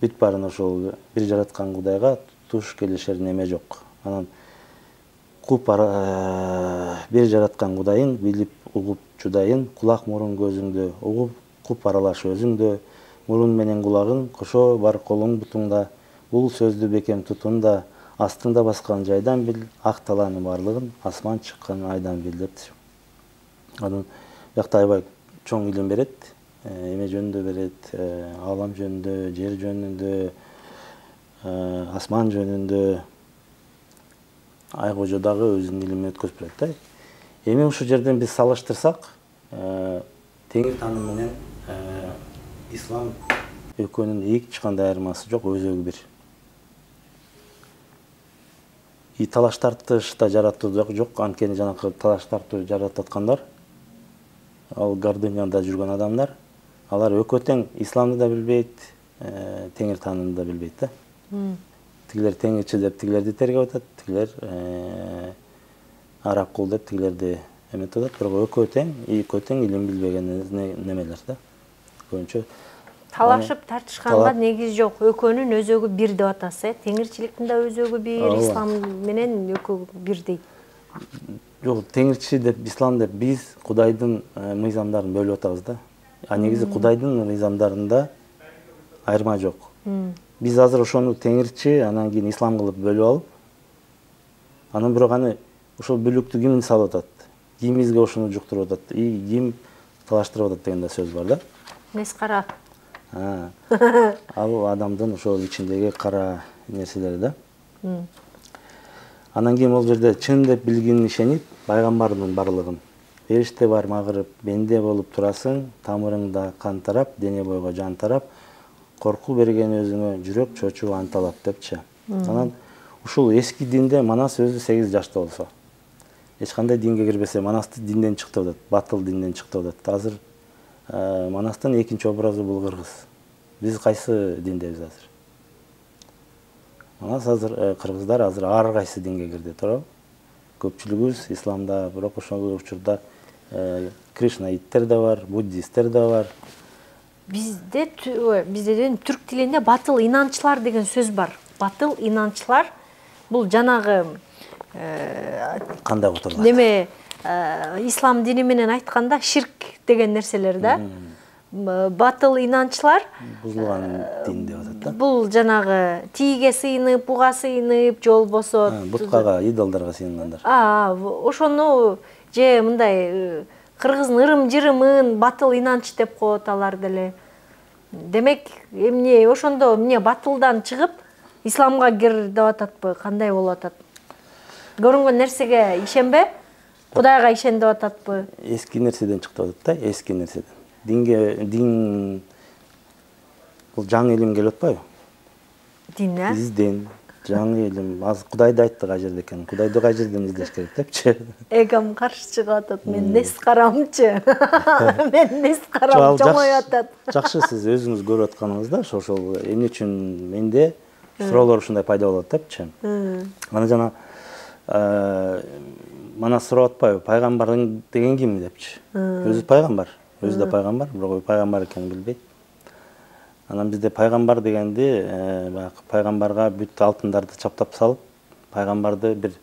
Бүт барын ошол бир жараткан Кудайга туш келишер неме жок. Анан бир жараткан Кудайын билип угуп чудайын, кулак мурун көзүңдө, угуп куп аралаш өзүңдө, мурун менен кулагың кошо бар колуң бутуңда, бул сөздү бекем тутун да, астыңда баскан жайдан бил, ак талаанын барлыгын, асман чыккан айдан бил депчи. Анан бuyakta аябай чоң илим берет, эме жөнүндө берет, аалам жөнүндө, жер жөнүндө, асман жөнүндө, айкожо дагы өзүнүн илимин өткөзүп берет да. Эми ушул жерден биз салыштырсак, теңир таным менен ислам экөөнүн эч кандай айырмасы жок, өзөгү бир. Талаш тартыш да жаратуу жок, анткени жанакы талаш тартуу жаратып аткандар, ал гордыняда жүргөн адамдар, алар экөө тең исламды да билбейт, теңир таанымды да билбейт да. Тигилер теңирчи деп тигилерди тергеп атат, тигилер араб кул деп тигилерди эметип атат, бирок экөө тең илим билбеген немелер да. Көбүнчө Талашып тартышканга негиз жок, экөөнүн өзөгү бир деп атасыз, теңирчиликтин да өзөгү бир, ислам менен экөө бир дейт. Жок, теңирчи деп, ислам деп биз Кудайдын мыйзамдарын бөлүп атабыз да. А негизи Кудайдын мыйзамдарында айырма жок. Биз азыр ошону теңирчи, анан кийин ислам кылып бөлүп алып, анан бирок аны ошол бөлүктү ким салып атат? Ким бизге ошону жуктуруп атат? Ким талаштырып атат деген да сөз бар да. Нескара. Ал адамдын ошол ичиндеги кара нерселери да. Анан кийин ол жерде чын деп билгенин ишенип, пайгамбардын барлыгын. Бериште бар магырып, бенде болуп турасың, тамырыңда кан тарап, дене бойго жан тарап, корку берген өзүңө жүрөк чочуп анталап депчи. Анан ушул эски динде Манас өзү 8 жашта болсо, эч кандай динге кирбесе, Манасты динден чыкты деп атат, батыл динден чыкты деп атат. Азыр Манастын экинчи образы бул кыргыз. Биз кайсы диндебиз азыр? Манас азыр кыргыздар азыр ар кайсы динге кирди, туурабы? Көпчүлүгүбүз исламда, бирок ошол учурда кришнаиттер да бар, буддисттер да бар. Бизде түрк тилинде батыл инанчылар деген сөз бар. Батыл инанчылар бул жанагы кандай отурлар? Неме ислам дини менен айтканда ширк деген нерселер да. Батыл инанчылар бузулган дин деп атат да. Бул жанагы тийге сыйынып, буга сыйынып, же болбосо буткага, идолдорго сыйынгандар. Ошону же мындай кыргыздын ырым-жырымын батыл инанч деп коет алар деле. Демек, эмне ошондо эмне батылдан чыгып исламга кир деп ататпы, кандай болуп атат? Көрүнгөн нерсеге ишенбе, Кудайга ишен деп ататпы? Эски нерседен чыкты деп атат да, эски нерседен. Дин бул жаңы илим келип атпайбы? дин, изден, жаңы илим. Азыр Кудайды айтты кай жерде экенин. Кудайды кай жерден издеш керек депчи. Эгам каршы чыгып атат. Мен нес карамчы. Мен нес карам чоңоюп атат. Жакшы, сиз өзүңүз көрүп атканыңызда ошол эмне үчүн менде суроолор ушундай пайда болот депчи. Мана жана мана сурап атпайбы, пайгамбар деген ким депчи. Өзү пайгамбар, өзү да пайгамбар, бирок пайгамбар экенин билбейт. Анан бизде пайгамбар дегенди, баягы пайгамбарга бүт алтындарды чаптап салып, пайгамбарды бир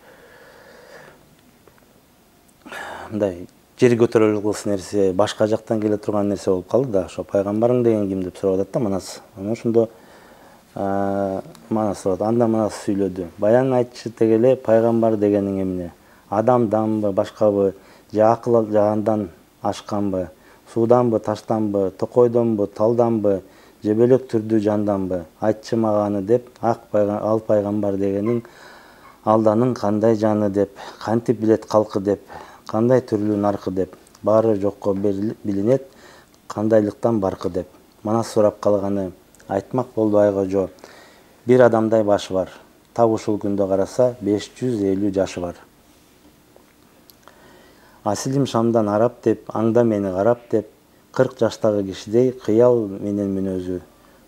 мындай жери көтөрөлүп кылсын нерсе, башка жактан келе турган нерсе болуп калды да. Ошо пайгамбарың деген ким деп сурап атат да Манас. Анан ошондо Манас сурап, анда Манас сүйлөдү. Баян айтчы тегеле пайгамбар дегениң эмне? Адамданбы, башкабы, же акыл жагандан ашканбы, сууданбы, таштанбы, токойдонбу, талданбы, же бөлөк түрдүү жанданбы? Айтчы маганы деп, ал пайгамбар дегениң алданын кандай жаны деп, кантип билет калкы деп, кандай түрлүү наркы деп, баары жокко билинет, кандайлыктан баркы деп. Манас сурап калганы, айтмак болду айгожо, бир адамдай башы бар. Так ушул күндө караса 550 жашы бар. Асилим Шамдан арап деп, аңда мени карап деп, 40 жаштагы кишидей кыял менен мүнөзү.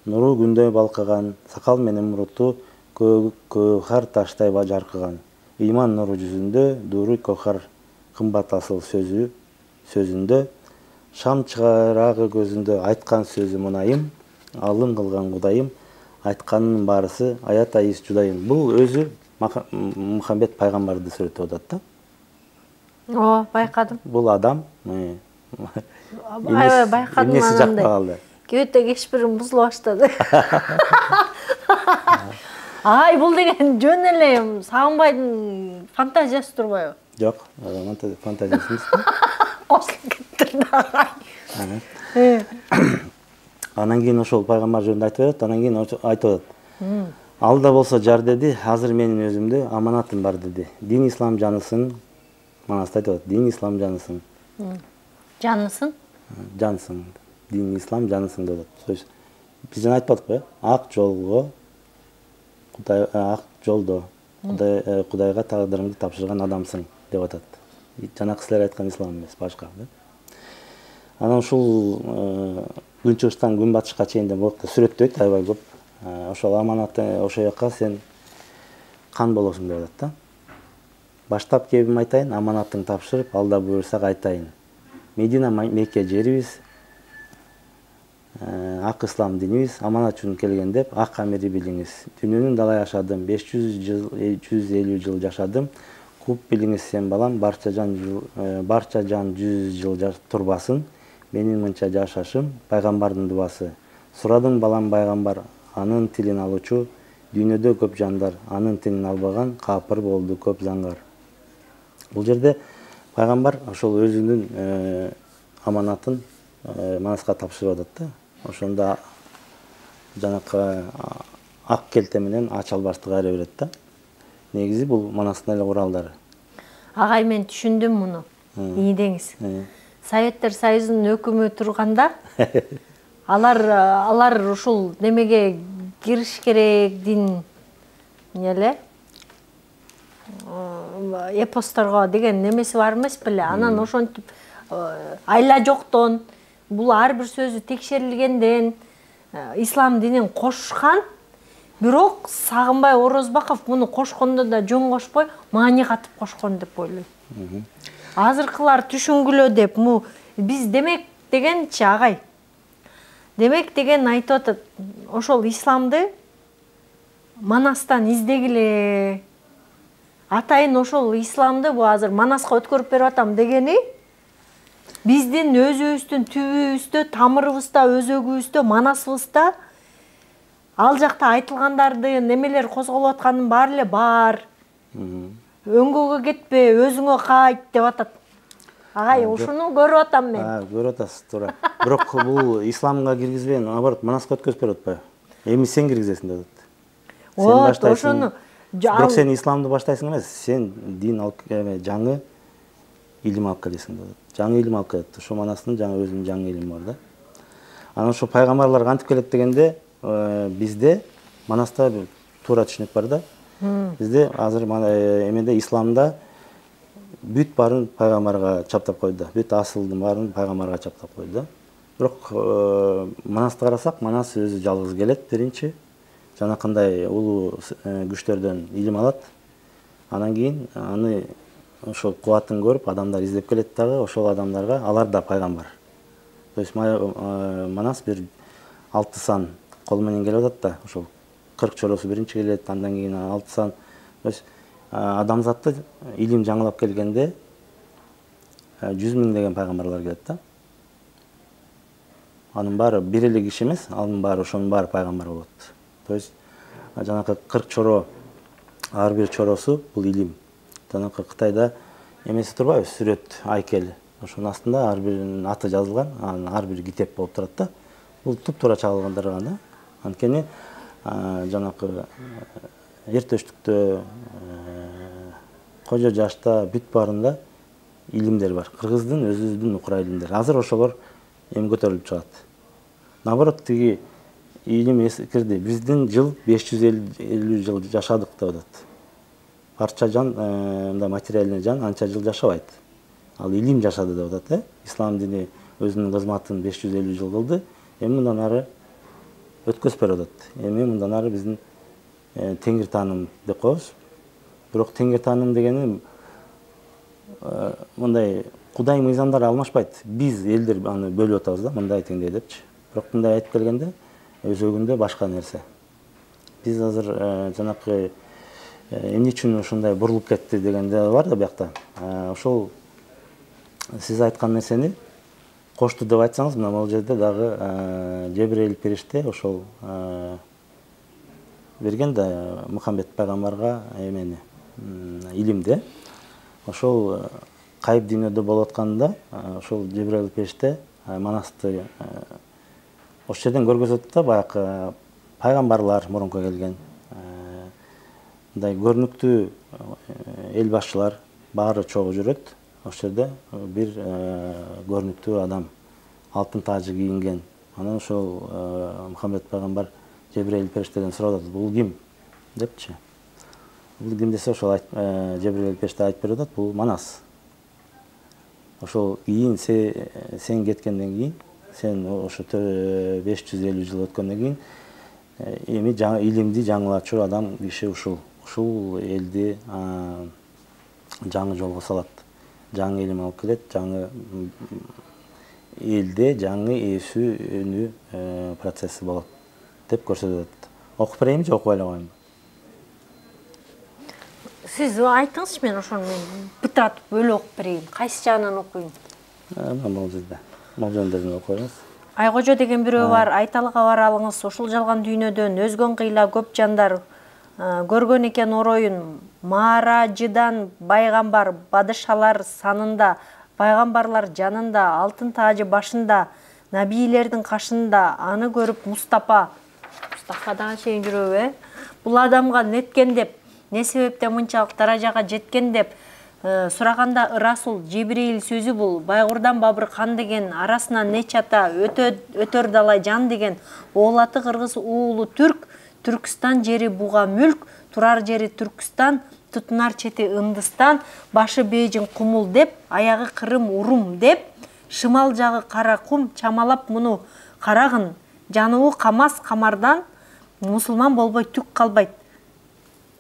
Нуру күндөй балкыган, сакал менен муруту көөхар таштай жаркыган. Ыйман нуру жүзүндө, дуру көөхар кымбат асыл сөзүндө, шам чыгарагы көзүндө, айткан сөзү мынайым, алым кылган Кудайым, айтканынын баарысы аят айыс жудайым. Бул өзү Мухаммед пайгамбарды сүрөттөп атат да. О, байкадым. Бул адам Байкадым эмнеси жакпай калды. Көөтө кечпирим бузула баштады. Ай, бул деген жөн эле Сагынбайдын фантазиясы турбайбы? Жок, фантазиясы эмес. Кошулуп кетти да. Анан кийин ошол пайгамбар жөнүндө айтып берет, анан кийин айтып атат. Алда болсо жар деди, азыр менин өзүмдө аманатым бар деди. Дин ислам жанысын, Манас айтып атат, дин ислам жанысын. Жанысын? Жансын. Дин ислам жанысын деп атат. Биз жана айтпадыкпы, ак жолго, ак жолдо Кудайга тагдырыңды тапшырган адамсың деп атат. Жанакы силер айткан ислам эмес, башка да. Анан ушул күн чыгыштан күн батышка чейин деп убакта сүрөттөйт аябай көп. Ошол аманатты ошол жака сен кан болосуң деп атат да. Баштап кебим айтайын, аманаттың тапшырып, алда буйрсак айтайын. Медина Мекке жерибиз, ак ислам динибиз, аманат үчүн келген деп, ак амири билиңиз. Дүйнөнүн далай ашадым, 550 жыл жашадым. Куп билиңиз сен балам, барча жан 100 жыл турбасын. Менин мынча жашашым, пайгамбардын дубасы. Сурадым балам пайгамбар, анын тилин алучу, дүйнөдө көп жандар, анын тилин албаган, капыр болду көп заңгар. Бул жерде пайгамбар ошол өзүнүн аманатын Манаска тапшырып атат да. Ошондо жанакы ак келте менен ач албаштык айыра берет да. Негизи бул Манастын эле куралдары. Агай, мен түшүндүм муну. Ийдеңиз. Советтер Союзунун өкүмү турганда алар ушул немеге кириш керек, дин эле эпосторго деген немеси бар эмес беле. Анан ошентип айла жоктон, бул ар бир сөзү текшерилгенден ислам динин кошкан. Бирок Сагынбай Орозбаков муну кошкондо да жөн кошпой, маани катып кошкон деп ойлойм. Азыркылар түшүнгүлө деп, биз демек дегенчи агай. Демек деген айтып атат, ошол исламды Манастан издегиле. Атайын ошол исламды бу азыр Манаска өткөрүп берип атам дегени, биздин өзүбүздүн түбүбүздө, тамырыбызда, өзөгүбүздө, Манасыбызда ал жакта айтылгандарды, немелер козголуп атканын баары эле бар. Өңгөгө кетпе, өзүңө кайт деп атат. Агай, ушуну көрүп атам мен. Көрүп атасыз, туура. Бирок бул исламга киргизбейин, наоборот, Манаска өткөзүп берип атпайбы? Эми сен киргизесиң деп атат. Сен баштайсың. Бирок сен исламды баштайсың эмес, сен дин жаңы илим алып келесиң деп атат. Жаңы илим алып келет. Ошо Манастын өзүнүн жаңы илими бар да. Анан ошо пайгамбарлар кантип келет дегенде, бизде Манаста бир туура түшүнүк бар да. Бизде азыр эмеде исламда бүт барын пайгамбарга чаптап койду. Бүт асылдын барын пайгамбарга чаптап койду да. Бирок Манасты карасак, Манас өзү жалгыз келет биринчи. Жанакындай улуу күчтөрдөн илим алат. Анан кийин аны ошол кубатын көрүп адамдар издеп келет дагы, ошол адамдарга алар да пайгамбар. То есть Манас бир 6 сан кол менен келип атат да, ошол 40 чоросу биринчи келет, андан кийин 6 сан. То есть адамзатты илим жаңылап келгенде 100 000 деген пайгамбарлар келет да. Анын баары бир эле киши эмес, анын баары ошонун баары пайгамбар болот. То есть жанакы 40 чоро, ар бир чоросу бул илим. Жанакы Кытайда эмеси турбайбы, сүрөт, айкел. Ошонун астында ар биринин аты жазылган, анын ар бир китеп болуп турат да. Бул туп-туура чагылгандырган да. Анткени жанакы эртөштүктө, кожо жашта бүт баарында илимдер бар. Кыргыздын өзүбүздүн укура илимдери. Азыр ошолор эми көтөрүлүп чыгат. Наоборот, тиги илим эскирди. Биздин жыл 550 жыл жашадык деп атат. Барча жан, мындай материальный жан анча жыл жашабайт. Ал илим жашады деп атат, Ислам дини өзүнүн кызматын 550 жыл кылды. Эми мындан ары өткөзүп берип атат. Эми мындан ары биздин теңир тааным деп коебуз. Бирок теңир тааным дегени мындай Кудай мыйзамдары алмашпайт. Биз элдер аны бөлүп атабыз да, мындай теңдей депчи. Бирок мындай айтып келгенде өзөгүндө башка нерсе. Биз азыр жанакы эмне үчүн ушундай бурулуп кетти дегенде бар да биякта. Ошол сиз айткан нерсени кошту деп айтсаңыз, мына бул жерде дагы Жебрейил периште ошол берген да Мухаммед пайгамбарга эмени илимде. Ошол кайып дүйнөдө болуп атканда ошол Жебрейил периште Манасты ошол жерден көргөзөт да, баягы пайгамбарлар мурунку келген, мындай көрүнүктүү эл башчылар баары чогуу жүрөт. Ошол жерде бир көрүнүктүү адам алтын тажы кийинген. Анан ошол Мухаммед пайгамбар Жебрейил периштеден сурап атат, бул ким депчи. Бул ким десе, ошол Жебрейил периште айтып берип атат, бул Манас. Ошол кийин сен кеткенден кийин, сен ошо 550 жыл өткөндөн кийин эми илимди жаңылачу адам киши ушул элди жаңы жолго салат. Жаңы илим алып келет, жаңы элде жаңы өсүү процесси болот деп көрсөтөт. Окуп берейинби же окубай эле коеюнбу? Сиз айтыңызчы, мен ошону бытыратып бөлүп окуп берейин. Кайсы жагынан окуйм? Бул жерде. Бул жөнүндө окуп бериңиз. Айкожо деген бирөө бар, айталыга баралыңыз, ушул жалган дүйнөдөн өзгөн кыйла көп жандар көргөн экен ороюн. Мааражыдан пайгамбар бадышалар санында, пайгамбарлар жанында, алтын тажы башында, набийлердин кашында, аны көрүп Мустафа дагы чейин жүрөбү, бул адамга неткен деп, не себептен мынчалык даражага жеткен деп сураганда Расул Жибрейил сөзү бул, байгурдан бабыр кан деген, арасынан нече ата өтөр далай жан деген, оолаты кыргыз уулу түрк, Түркстан жери буга мүлк, турар жери Түркстан, тутунар чети Ындыстан, башы Бейжин кумул деп, аягы Кырым урум деп, шымал жагы кара кум, чамалап муну карагын, жануу камас камардан, мусулман болбой түк калбайт.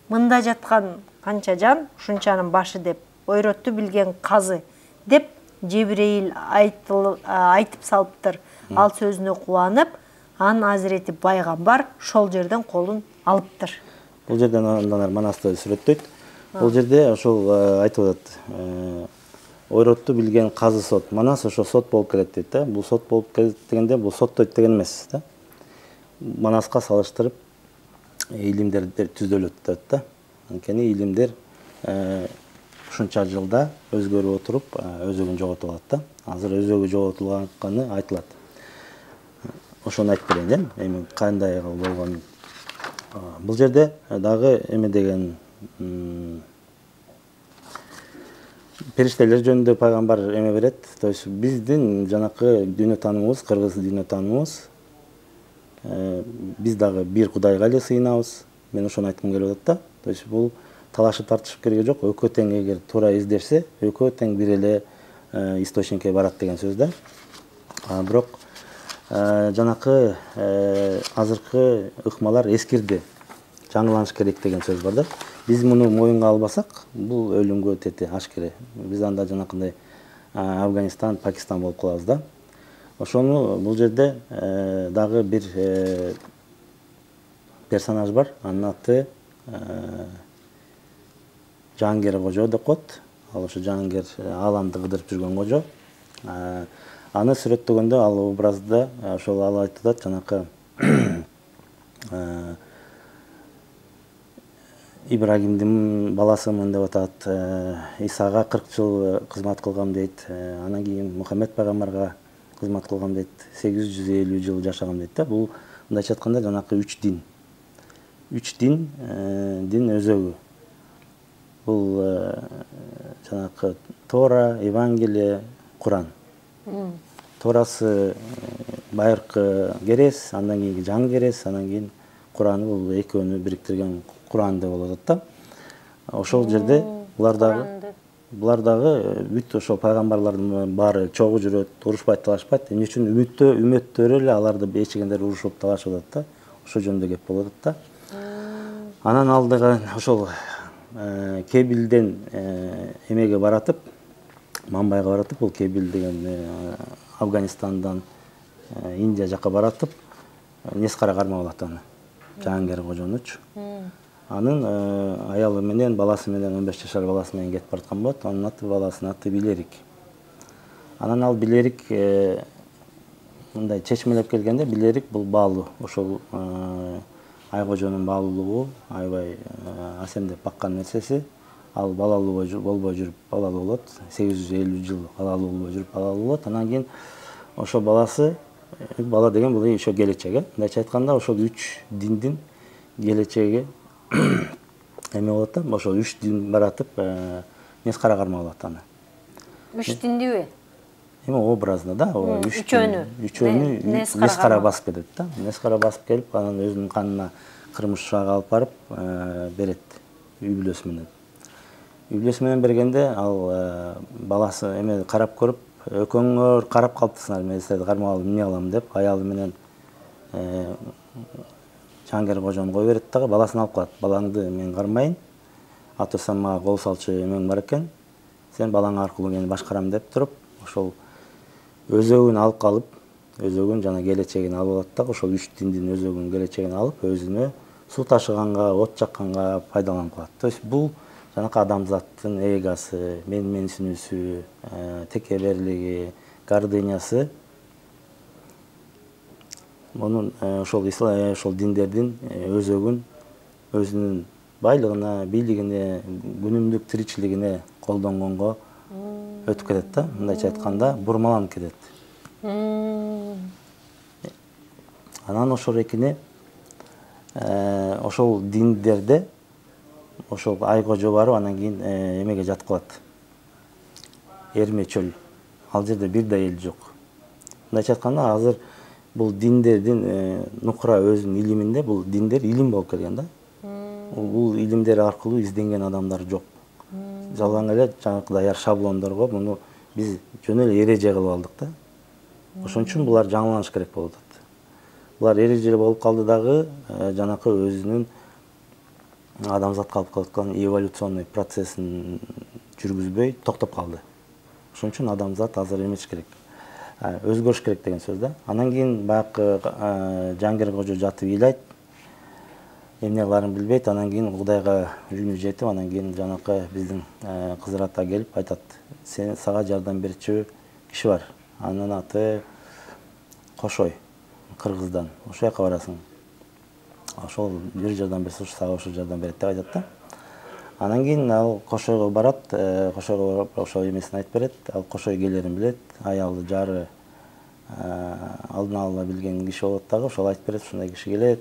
Мында жаткан канча жан, ушунчанын башы деп, ойротту билген казы деп Жебрейил айтып салыптыр. Ал сөзүнө кубанып, анын азирети пайгамбар шол жерден колун алыптыр. Бул жерден андан Манасты сүрөттөйт. Бул жерде ошол айтып атат. Ойротту билген казы сот. Манас ошо сот болуп келет дейт да. Бул сот болуп келет дегенде бул соттойт деген эмес да. Манаска салыштырып илимдер түзөлөт дейт да. Анткени илимдер ушунча жылда өзгөрүп отуруп, өзөгүн жоготуп алат да. Азыр өзөгү жоготулганы айтылат. Ошону айтып берейин, эми кандай болгонун. Бул жерде дагы эме деген периштелер жөнүндө пайгамбар эме берет. То есть биздин жанакы дүйнө таанымыбыз, кыргыз дүйнө таанымыбыз биз дагы бир Кудайга эле сыйынабыз. Мен ошону айткым келип атат да. То есть бул талашып тартышып кереги жок. Экөө тең эгер туура издешсе, экөө тең бир эле источникке барат деген сөз да. Бирок жанакы азыркы ыкмалар эскирди. Жаңыланыш керек деген сөз бар да. Биз муну моюнга албасак, бул өлүмгө тети ашкере. Биз анда жанакындай Афганистан, Пакистан болуп калабыз да. Ошону бул жерде дагы бир персонаж бар. Анын аты Жангер Кожо деп коет. Ал ошо Жангер ааламды кыдырып жүргөн кожо. Аны сүрөттөгөндө ал образда ошол ал айтып атат жанакы Ибрагимдин баласымын деп атат. Исага 40 жыл кызмат кылгам дейт. Анан кийин Мухаммед пайгамбарга кызмат кылгам дейт. 850 жыл жашагам дейт да. Бул мындайча айтканда жанакы 3 дин. 3 дин өзөгү. Бул жанакы Тора, Евангелие, Куран. Торасы байыркы керес, андан кийинки жаңы керес, андан кийин Кураны бул экөөнү бириктирген Куран деп болот да. Ошол жерде булар дагы бүт ошол пайгамбарлардын баары чогуу жүрөт, урушпайт, талашпайт. Эмне үчүн үмөттөрү эле аларды эчигендер урушуп талашып атат да. Ошо жөнүндө кеп болот да. Анан алдыга ошол Кебилден эмеге баратып, Мамбайга баратып, бул Кебил деген Афганистандан Индия жакка баратып, нескара кармап алат аны. Жангер Кожонучу. Анын аялы менен, баласы менен, 15 жашар баласы менен кетип бараткан болот. Анын аты баласынын аты Билерик. Анан ал Билерик мындай чечмелеп келгенде Билерик бул баалуу. Ошол Айкожонун баалуулугу, аябай асемдеп баккан нерсеси. Ал балалуу болбой жүрүп балалуу болот. 850 жыл балалуу болбой жүрүп балалуу болот. Анан кийин ошо баласы, бала деген бул ошо келечек. Мындайча айтканда ошол 3 диндин келечеги эме болот да. Ошол 3 дин баратып нескара кармап алат аны. 3 диндиби? Эми образно да, үчөөнү нескара басып кетет да. Нескара басып келип, анан өзүнүн канына кырмыш шага алып барып берет үй бүлөсү менен. Үй бүлөсү менен бергенде ал баласы эме карап көрүп, экөөңөр карап калыптырсыңар, мен силерди кармап алып эмне кылам деп, аялы менен Жангер Кожону кое берет дагы, баласын алып калат. Балаңды мен кармайын, атасам мага кол салчу эмең бар экен. Сен балаң аркылуу мени башкарам деп туруп, ошол өзөгүн алып калып, өзөгүн жана келечегин алып алат дагы, ошол 3 диндин өзөгүн келечегин алып, өзүнө суу ташыганга, от жакканга пайдаланып калат. То есть бул жанакы адамзаттын эгосы, менсинүүсү, текеберлиги, гордынясы монун ошол диндердин өзөгүн өзүнүн байлыгына, бийлигине, күнүмдүк тиричилигине колдонгонго өтүп кетет да. Мындайча айтканда бурмаланып кетет. Анан ошол экине ошол диндерде ошол Айкожо барып, анан кийин эмеге жатып калат. Эрме чөл. Ал жерде бир да эл жок. Мындайча айтканда азыр бул диндердин нукура өзүнүн илиминде, бул диндер илим болуп келген да. Бул илимдер аркылуу изденген адамдар жок. Жалаң эле жанакы даяр шаблондорго муну биз жөн эле эреже кылып алдык да. Ошон үчүн булар жаңыланыш керек болуп атат. Булар эреже болуп калды дагы, жанакы өзүнүн адамзатка алып келаткан эволюционный процессин жүргүзбөй токтоп калды. Ошон үчүн адамзат азыр эмеш керек, өзгөрүш керек деген сөз да. Анан кийин баягы Жангер Кожо жатып ыйлайт, эмне кыларын билбейт. Анан кийин Кудайга жүнү жетип, анан кийин жанакы биздин Кызыр ата келип айтат, сага жардам берчү киши бар. Анын аты Кошой, Кыргыздан. Ошол жака барасың. Ошол бир жардам берсе, сага ошол жардам берет деп айтат да. Анан кийин ал Кошойго барат, Кошойго барып ошол эмесин айтып берет. Ал Кошой келерин билет, аялы жары алдын ала билген киши болот дагы, ошол айтып берет, ушундай киши келет.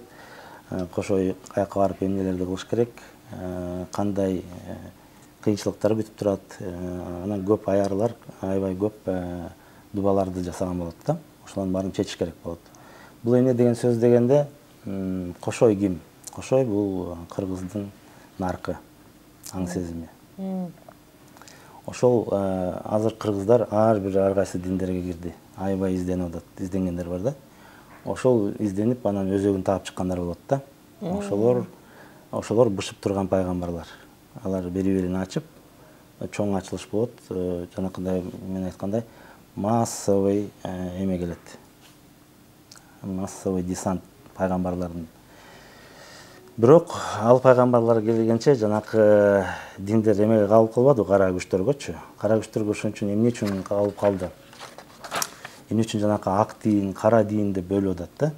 Кошой каяка барып эмнелерди кылыш керек, кандай кыйынчылыктар бүтүп турат. Анан көп аялар аябай көп дубаларды жасаган болот да. Ошолордун баарын чечиш керек болот. Бул эмне деген сөз дегенде, кошой ким? Кошой бул кыргыздын наркы, аң сезими. Ошол азыр кыргыздар ар кайсы диндерге кирди. Аябай изденип атат, изденгендер бар да. Ошол изденип, анан өзөгүн таап чыккандар болот да. Ошолор бышып турган пайгамбарлар. Алар бери-берин ачып, чоң ачылыш болот. Жанакындай мен айткандай, массовый эме келет. Массовый десант пайгамбарлардын. Бирок ал пайгамбарлар келгенче жанакы диндер эмеге калып калбады, кара күчтөргөчү. Кара күчтөргө ошон үчүн эмне үчүн калып калды? Эмне үчүн жанакы ак дин, кара дин деп бөлүп атат да?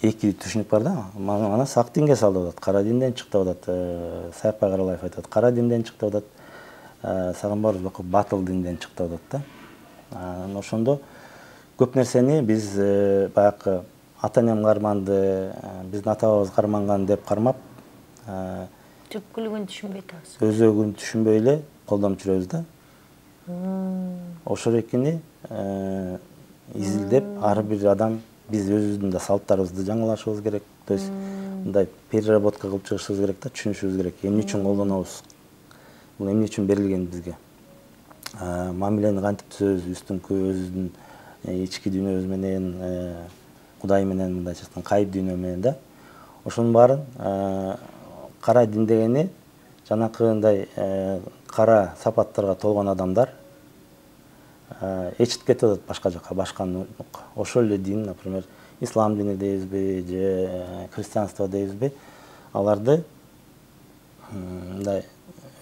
Эки түшүнүк бар да. Манас ак динге салып атат, кара динден чыкты деп атат. Саякбай Каралаев айтат, кара динден чыкты деп атат. Сагынбай Орозбеков батыл динден чыкты деп атат да. Ошондо көп нерсени биз баягы ата-энем карманды, биздин ата-бабабыз карманган деп кармап, түпкүлүгүн түшүнбөй атабыз. Өзөгүн түшүнбөй эле колдонуп жүрөбүз да. Ошол экини изилдеп, ар бир адам биз өзүбүздүн да салттарыбызды жаңылашыбыз керек. То есть мындай переработка кылып чыгышыбыз керек да, түшүнүшүбүз керек. Эмне үчүн колдонобуз? Бул эмне үчүн берилген бизге? Мамилени кантип түзөбүз? Үстүңкү өзүбүздүн ички дүйнөбүз менен, Кудай менен, мындайча айтканда, кайып дүйнө менен да. Ошонун баарын кара дин дегени жанакындай кара сапаттарга толгон адамдар эчип кетип атат башка жака, башканы. Ошол эле дин, например, ислам дини дейбизби, же христианство дейбизби, аларды мындай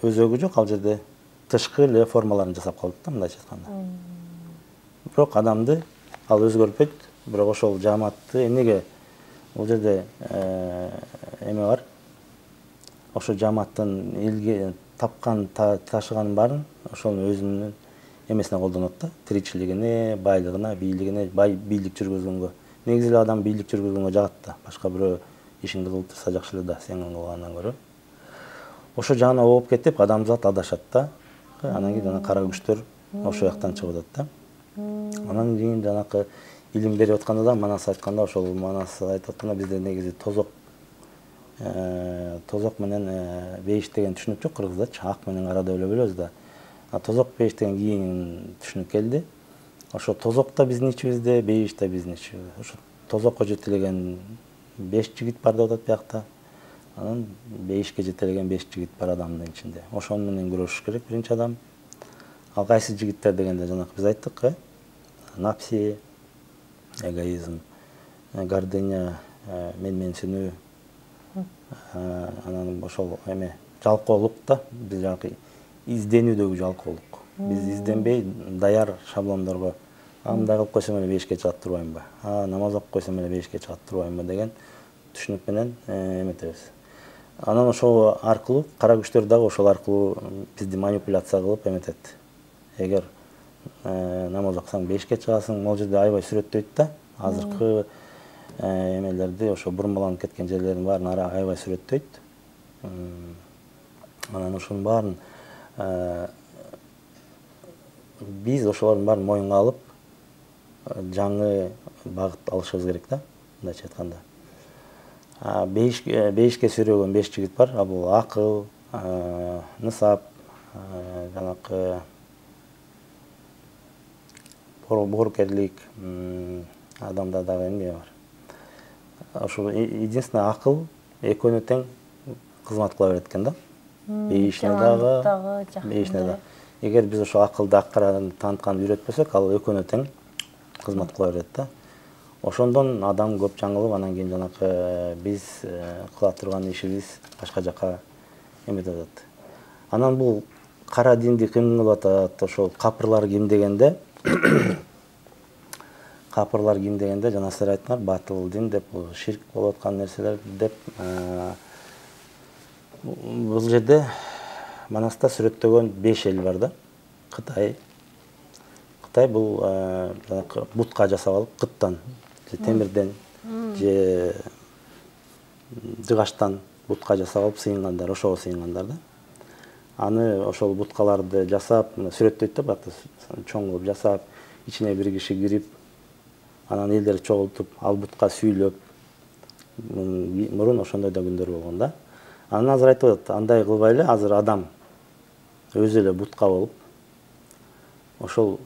өзөгү жок, ал жерде тышкы эле формаларын жасап калдык да, мындайча айтканда. Бирок адамды ал өзгөртпөйт, бирок ошол жамаатты эмнеге бул жерде эме бар? Ошол жамааттын элге тапкан, ташыганын баарын ошонун өзүнүн эмесине колдонот да, тиричилигине, байлыгына, бийлигине, бийлик жүргүзгөнгө. Негизи эле адам бийлик жүргүзгөнгө жагат да, башка бирөө ишиңди кылып турса жакшы эле да, сен кылгандан көрө. Ошо жагына ооп кетип, адамзат адашат да. Анан кийин жана кара күчтөр ошол жактан чыгып атат да. Анан кийин жанакы илим берип атканда да, Манас айтканда, ошол Манас айтып атканда бизде негизи тозок менен бейиш деген түшүнүк жок кыргыздачы, ак менен кара деп эле бөлөбүз да. Тозок бейиш деген кийин түшүнүк келди. Ошо тозок да биздин ичибизде, бейиш да биздин ичибизде. Ошо тозокко жетелеген 5 жигит бар деп атат биякта. Анан бейишке жетелеген 5 жигит бар адамдын ичинде. Ошону менен күрөшүш керек биринчи адам. Ал кайсы жигиттер дегенде жанакы биз айттык, напси, эгоизм, гордыня, менсинүү, анан ошол эме жалкоолук да, биз жанакы изденүүдөгү жалкоолук. Биз изденбей даяр шаблондорго мындай кылып койсом эле 5ке чыгат турбаймынбы, намаз окуп койсом эле 5ке чыгат турбаймынбы деген түшүнүк менен эметебиз. Анан ошол аркылуу кара күчтөр дагы ошол аркылуу бизди манипуляция кылып эметет. Эгер намаз окусаң 5ке чыгасың, могул жерде аябай сүрөттөйт да. Азыркы эмелерди, ошо бурмаланып кеткен жерлердин баарын аябай сүрөттөйт. Анан ошонун баарын биз ошолордун баарын моюнга алып, жаңы багыт алышыбыз керек да, мындайча айтканда. Бейишке сүйрөгөн 5 жигит бар. Бул акыл, нысап, жанакы боорукерлик, адамда дагы эмне бар. Ошо единственный акыл экөөнө тең кызмат кыла берет экен да. Бейишине дагы, бейишине дагы. Эгер биз ошо акылды ак-караны танытканды үйрөтпөсөк, ал экөөнө тең кызмат кыла берет да. Ошондон адам көп жаңылып, анан кийин жанакы биз кыла турган ишибиз башка жака эметип атат. Анан бул кара динди ким кылып атат, ошол капырлар ким дегенде, капырлар ким дегенде жана силер айттыңар, батыл дин деп, ширк болуп аткан нерселер деп, бул жерде Манаста сүрөттөгөн 5 эл бар да. Кытай бул жанакы бутка жасап алып, кыттан, же темирден, же жыгачтан бутка жасап алып сыйынгандар, ошого сыйынгандар да. Аны ошол буткаларды жасап, сүрөттөйт да, чоң кылып жасап, ичине бир киши кирип, анан элдерди чогултуп ал бутка сүйүлөп мурун ошондой да күндөр болгон да. Анан азыр айтып атат, андай кылбайлы, азыр адам өзү эле бутка болуп, ошол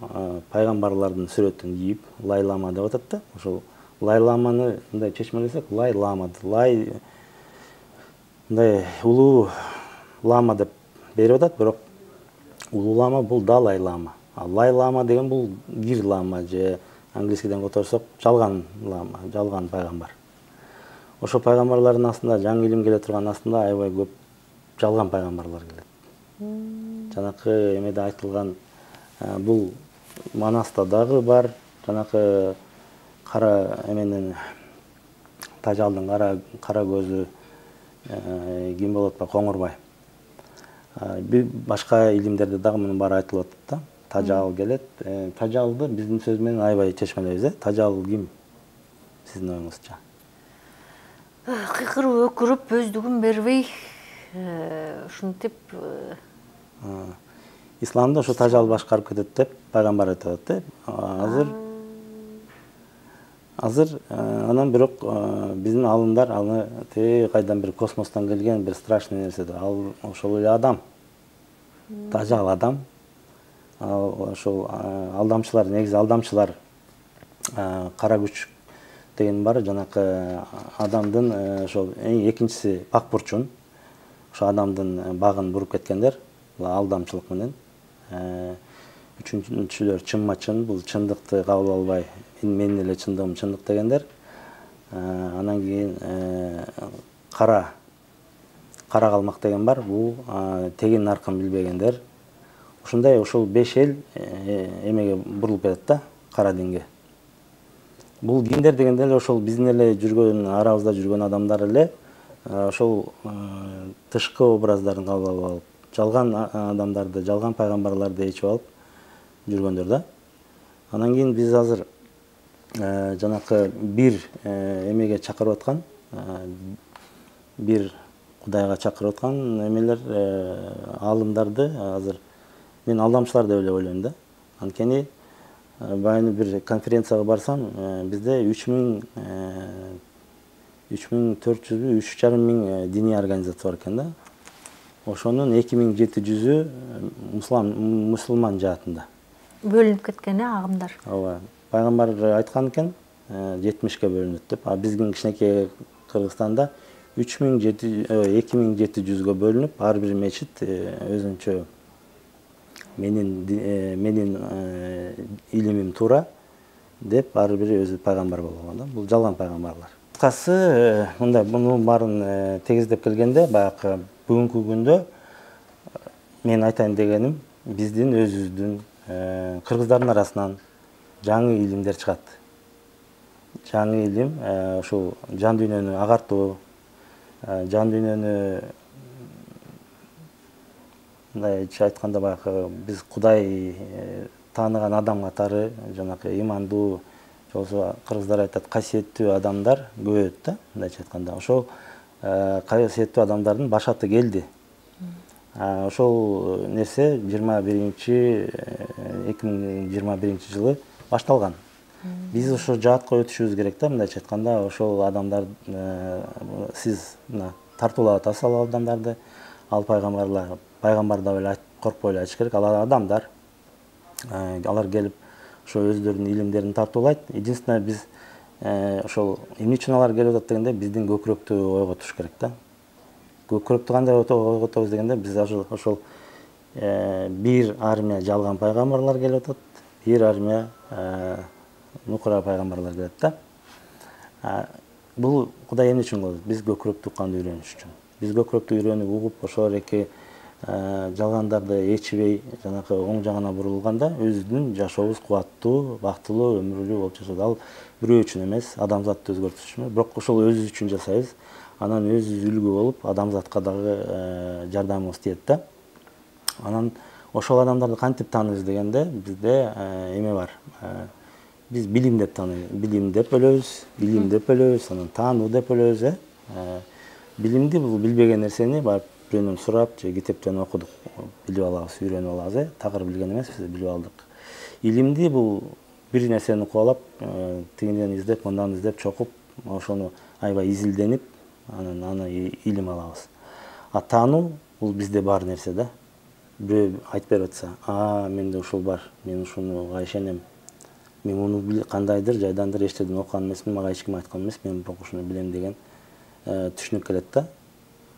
пайгамбарлардын сүрөтүн кийип, лай-лама деп атат да. Ошол лай-ламаны мындай чечмелесек, лай-лама, лай мындай улуу лама деп берип атат, бирок улуу лама бул далай-лама. Лай-лама деген бул гир-лама же англискийден которсок жалган лама, жалган пайгамбар. Ошо пайгамбарлардын астында жаңы илим келе турган астында аябай көп жалган пайгамбарлар келет. Жанакы эмеде айтылган бул Манаста дагы бар, жанакы кара эменин Тажалдын кара көзү ким болот ба, Коңурбай. Башка илимдерде дагы мунун баары айтылып атат да. Тажал келет. Тажалды биздин сөз менен аябай чечмелейбиз. Тажал ким сиздин оюңузча? Кыйкырып өкүрүп өздүгүн бербей ушинтип Исламда ошо тажал башкарып кетет деп пайгамбар айтып атат. Азыр анан бирок биздин алымдар аны кайдан бир космостон келген бир страшный нерсе деп. Ал ошол эле адам. Тажал адам. Ошол алдамчылар, негизи алдамчылар кара күч деген бар, жанакы адамдын ошол экинчиси Пак бурчун, ошо адамдын багын буруп кеткендер, алдамчылык менен. Үчүнчүлөр чынма-чын, бул чындыкты кабыл албай, менин эле чындыгым чындык дегендер. Анан кийин кара калмак деген бар, бул тегин наркын билбегендер. Ушундай ошол 5 эл эмеге бурулуп кетет да, кара динге. Бул кимдер дегенде эле ошол биздин эле жүргөн, арабызда жүргөн адамдар эле ошол тышкы образдарын кабыл алып, жалган адамдарды, жалган пайгамбарларды ичип алып жүргөндөр да. Анан кийин биз азыр жанакы бир эмеге чакырып аткан, бир Кудайга чакырып аткан эмелер, алымдарды азыр мен алдамчылар деп эле ойлойм да. Анткени баягы бир конференцияга барсам, бизде 3.400-3.500 диний организация бар экен да. Ошонун 2.700-ü мусулман жаатында. Бөлүнүп кеткен агымдар. Ооба. Пайгамбар айткан экен, 70ке бөлүнөт деп. А биздин кичинекей Кыргызстанда 2.700-гө бөлүнүп, ар бир мечит өзүнчө менин илимим туура деп ар бири өзү пайгамбар болгон да. Бул жалган пайгамбарлар. Кыскасы мындай, мунун баарын тегиздеп келгенде, баягы бүгүнкү күндө мен айтайын дегеним, биздин өзүбүздүн кыргыздардын арасынан жаңы илимдер чыгат. Жаңы илим ушул жан дүйнөнү агартуу, жан дүйнөнү мындайча айтканда баягы биз Кудай тааныган адам катары, жанакы имандуу, жолсо кыргыздар айтат, касиеттүү адамдар көбөйөт да, мындайча айтканда. Ошол касиеттүү адамдардын башаты келди. Ошол нерсе 2021 жылы башталган. Биз ошо жаатка өтүшүбүз керек да, мындайча айтканда. Ошол адамдар, сиз тартуулап атасыз ал адамдарды, ал пайгамбар да эле коркпой эле айтыш керек. Алар адамдар, алар келип ошо өздөрүнүн илимдерин тартуулайт. Единственное, биз ошол эмне үчүн алар келип атат дегенде, биздин көкүрөктү ойготуш керек да. Көкүрөктү кандай ойготобуз дегенде, биз ошол бир армия жалган пайгамбарлар келип атат, бир армия нукура пайгамбарлар келет да. Бул Кудай эмне үчүн кылат? Биз көкүрөктү укканды үйрөнүш үчүн. Биз көкүрөктү үйрөнүп угуп, ошол эки жалгандарды ичибей, жанакы оң жагына бурулганда, өзүбүздүн жашообуз кубаттуу, бактылуу, өмүрлүү болуп жашайт. Ал бирөө үчүн эмес, адамзатты өзгөртүш үчүн, бирок ошол өзүбүз үчүн жасайбыз. Анан өзүбүз үлгү болуп, адамзатка дагы жардамыбыз тиет да. Анан ошол адамдарды кантип тааныйбыз дегенде, бизде эме бар. Биз билим деп тааныйбыз, билим деп бөлөбүз, анан таануу деп бөлөбүз. Билимди, бул билбеген нерсени барып бирөөнөн сурап же китептен окудук, билип алабыз, үйрөнүп алабыз. Такыр билген эмес, биз билип алдык. Илимди бул бир нерсени кубалап, тигинен издеп, мындан издеп чокуп, ошону аябай изилденип, анан аны илим алабыз. А таануу бул бизде бар нерсе да. Бирөө айтып берип атса, менде ушул бар, мен ушуну ишенем. Мен муну кандайдыр жайдандыр эчтерден окуган эмесмин, мага эч ким айткан эмес, мен бирок ушуну билем деген түшүнүк келет да.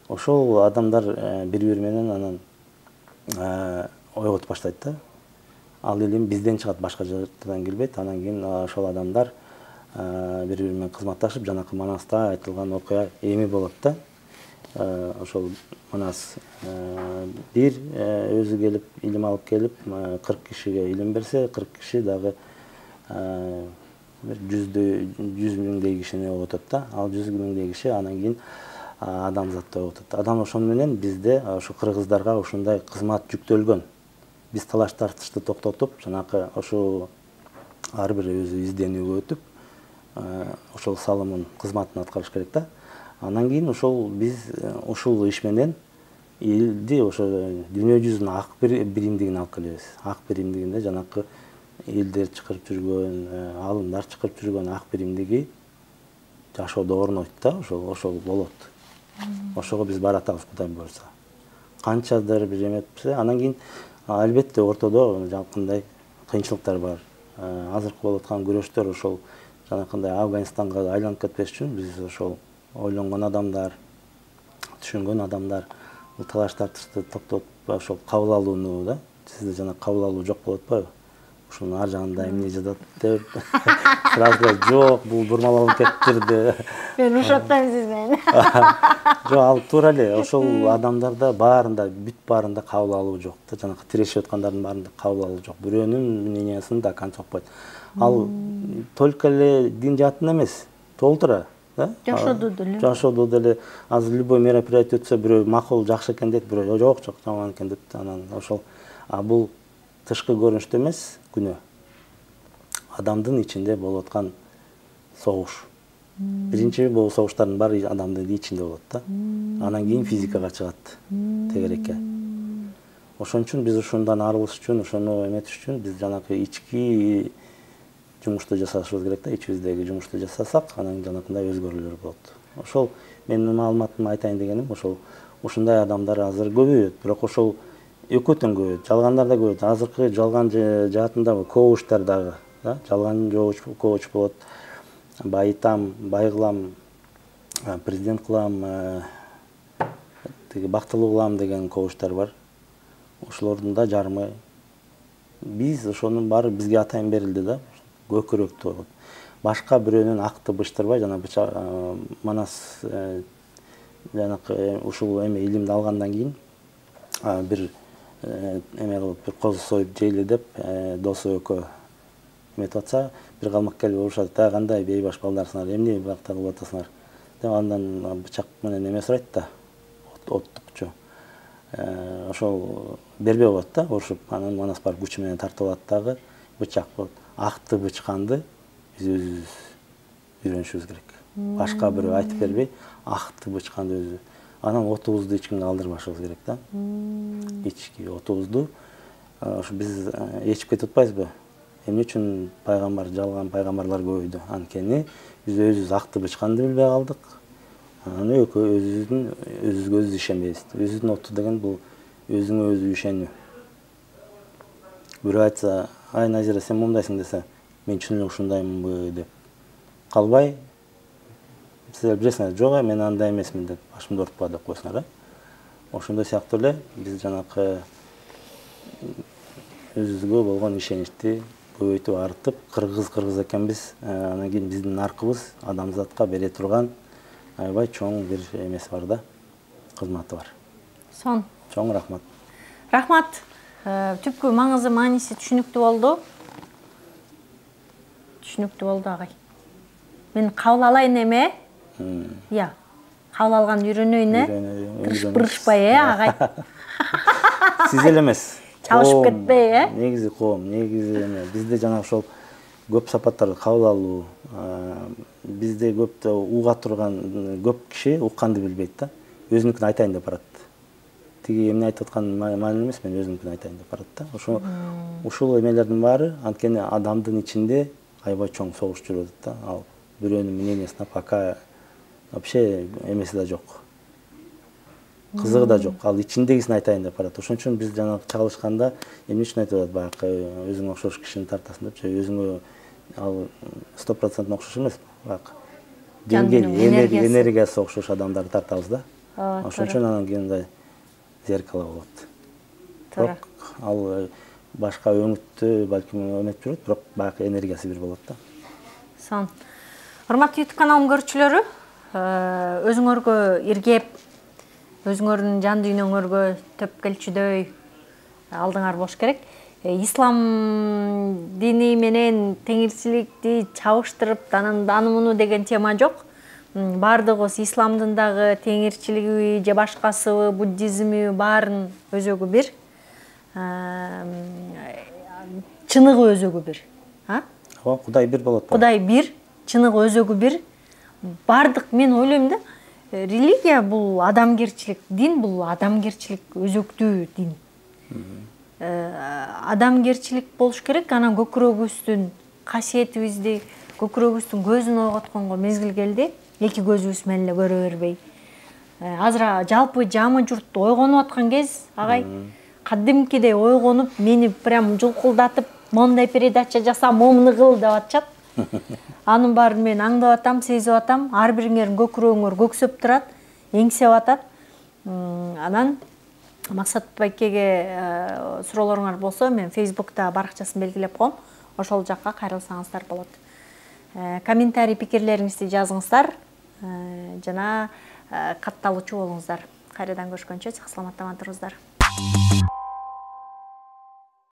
Ошол адамдар бири-бири менен анан ойготуп баштайт да. Ал илим бизден чыгат, башка жактан келбейт. Анан кийин ошол адамдар бири-бири менен кызматташып, жанакы Манаста айтылган окуя эми болот да. Ошол Манас бир өзү келип, илим алып келип, 40 кишиге илим берсе, 40 киши дагы бир 100 миңдей кишини оготот да. Ал 100 миңдей киши анан кийин адамзатты оготот. Адам ошону менен бизде ошо кыргыздарга ушундай кызмат жүктөлгөн. Биз талаш тартышты токтотуп, жанакы ошо ар бир өзү изденүүгө өтүп, ошол салымын, кызматын аткарыш керек да. Анан кийин ошол биз ушул иш менен элди ошо дүйнө жүзүнүн ак биримдигин алып келебиз. Ак биримдигинде жанакы элдер чакырып жүргөн, алымдар чакырып жүргөн ак биримдиги жашоодо орнойт да, ошол болот. Ошого биз баратабыз, Кудай буйрса. Канчадыр бир эметсе, анан кийин албетте ортодо жанакындай кыйынчылыктар бар. Азыркы болуп аткан күрөштөр ошол жанакындай Афганистанга айланып кетпеш үчүн биз ошол ойлонгон адамдар, түшүнгөн адамдар бул талаш тартышты токтотуп, ошол кабыл алууну да, сизде жана кабыл алуу жок болуп атпайбы? Ушунун ар жагында эмне жатат деп сразу жок, бул бурмаланып кетти. Мен ушаттайм сиз менен. Жок, ал туура эле. Ошол адамдарда баарында, бүт баарында кабыл алуу жок да, жанакы тирешип аткандардын баарында кабыл алуу жок. Бирөөнүн мнениясын да канча укпайт. Ал только эле дин жаатын эмес, толтура, да? Жашоодо деле. Жашоодо деле азыр любой мероприятие өтсө, бирөө макул, жакшы экен дейт, бирөө жок, жаман экен дейт. Анан ошол бул тышкы көрүнүштө эмес, күнөө. Адамдын ичинде болуп аткан согуш. Биринчи бул согуштардын баары адамдын ичинде болот да. Анан кийин физикага чыгат тегерекке. Ошон үчүн биз ушундан арылыш үчүн, ошону эметиш үчүн биз жанакы ички жумушту жасашыбыз керек да. Ичибиздеги жумушту жасасак, анан жанакындай өзгөрүүлөр болот. Ошол менин маалыматымды айтайын дегеним, ошол ушундай адамдар азыр көбөйөт, бирок ошол экөөтөн көбөйөт, жалгандар да көбөйөт. Азыркы жалган жаатында коучтар дагы, да, жалган коуч болот. Байытам, бай кылам, президент кылам, тиги бактылуу кылам деген коучтар бар. Ошолордун да жарымы биз ошонун баары бизге атайын берилди да, көкүрөктү болот. Башка бирөөнүн акты быштырбай, жана Манас жанакы ушул эме илимди алгандан кийин бир эме кылып, бир козу союп жейли деп досу экөө эметип атса, бир калмак келип урушат, кандай бейбаш балдарсыңар, эмне бакта кылып атасыңар деп, андан бычак менен эме сурайт да, оттукчу. Ошол бербей коет да, урушуп, анан Манас барып күчү менен тартып алат дагы, бычак болот. Акты бычканды биз өзүбүз үйрөнүшүбүз керек. Башка бирөө айтып бербей, акты бычканды өзү. Анан отубузду эч кимге алдырбашыбыз керек да. Ички отубузду ошо биз ээчип кетип атпайбызбы? Эмне үчүн пайгамбар, жалган пайгамбарлар көбөйдү? Анткени биз өзүбүз акты бычканды билбей калдык. Анан өзүбүзгө өзү ишенбейбиз. Өзүнүн оту деген бул өзүңө өзү ишенүү. Бирөө айтса, ай Назира, сен мындайсың десе, мен чын эле ушундаймынбы деп калбай, силер билесиңер, жок, мен андай эмесмин деп, башымды ортпа деп койсуңар, ошондой сыяктуу эле биз жанакы өзүбүзгө болгон ишеничти көбөйтүп, артып, кыргыз экенбиз, анан кийин биздин наркыбыз адамзатка бере турган аябай чоң бир эмеси бар да, кызматы бар. Чоң рахмат. Рахмат. Түпкү маңызы, мааниси түшүнүктүү болду. Түшүнүктүү болду, агай. Мен кабыл алайын эме? Я. Кабыл алган үйрөнөйүн, бырышпай, агай. Сиз эле эмес. Чалышып кетпей, Негизи коом, негизи эме. Бизде жана ошол көп сапаттарды кабыл алуу, бизде көптө уга турган көп киши укканды билбейт да. Өзүнүкүн айтайын деп барат. тиги эмне айтып аткан маанилүү эмес, мен өзүмкүн айтайын деп барат да. Ушул эмелердин баары анткени адамдын ичинде аябай чоң согуш жүрүп атат да. Ал бирөөнүн мнениясына пока вообще эмеси да жок. Кызыгы да жок. Ал ичиндегисин айтайын деп барат. Ошон үчүн биз жана чагылышканда эмне үчүн айтып атат баягы өзүңө окшош кишини тартасың депчи, өзүңө ал 100% окшош эмес. Баягы деңгээл энергиясы окшош адамдарды тартабыз да. Ошон үчүн анан кийин зеркало болот. Бирок ал башка өңүттү балким эметип жүрөт, бирок баягы энергиясы бир болот да. Сон. Урматтуу YouTube каналым көрүүчүлөрү, өзүңөргө иргеп, өзүңөрдүн жан дүйнөңөргө төп келчүдөй алдыңар болуш керек. Ислам дини менен теңирчиликти чабыштырып, аны муну деген тема жок. Бардыгыбыз исламдын дагы теңирчилиги же башкасы буддизми баарын өзөгү бир. Чыныгы өзөгү бир. Кудай бир болот. Кудай бир, чыныгы өзөгү бир. Бардык мен ойлойм да, религия бул адамгерчилик, дин бул адамгерчилик өзөктүү дин. Адамгерчилик болуш керек, анан көкүрөгүбүздүн касиетибизди, көкүрөгүбүздүн көзүн ойготконго мезгил келди. Эки көзүбүз менен эле көрө бербей. Азыр жалпы жамы журт ойгонуп аткан кез, агай. Кадимкидей ойгонуп, мени прям жулкулдатып, мондай передача жаса, момуну кыл деп атышат. Анын баарын мен аңдап атам, сезип атам. Ар бириңердин көкүрөгүңөр көксөп турат, эңсеп атат. Анан Максат байкеге суроолоруңар болсо, мен Facebook'та баракчасын белгилеп коем. Ошол жакка кайрылсаңыздар болот. Комментарий пикирлериңизди жазыңыздар. Жана катталуучу болуңуздар. Кайрадан көрүшкөнчө сак саламатта туруңуздар.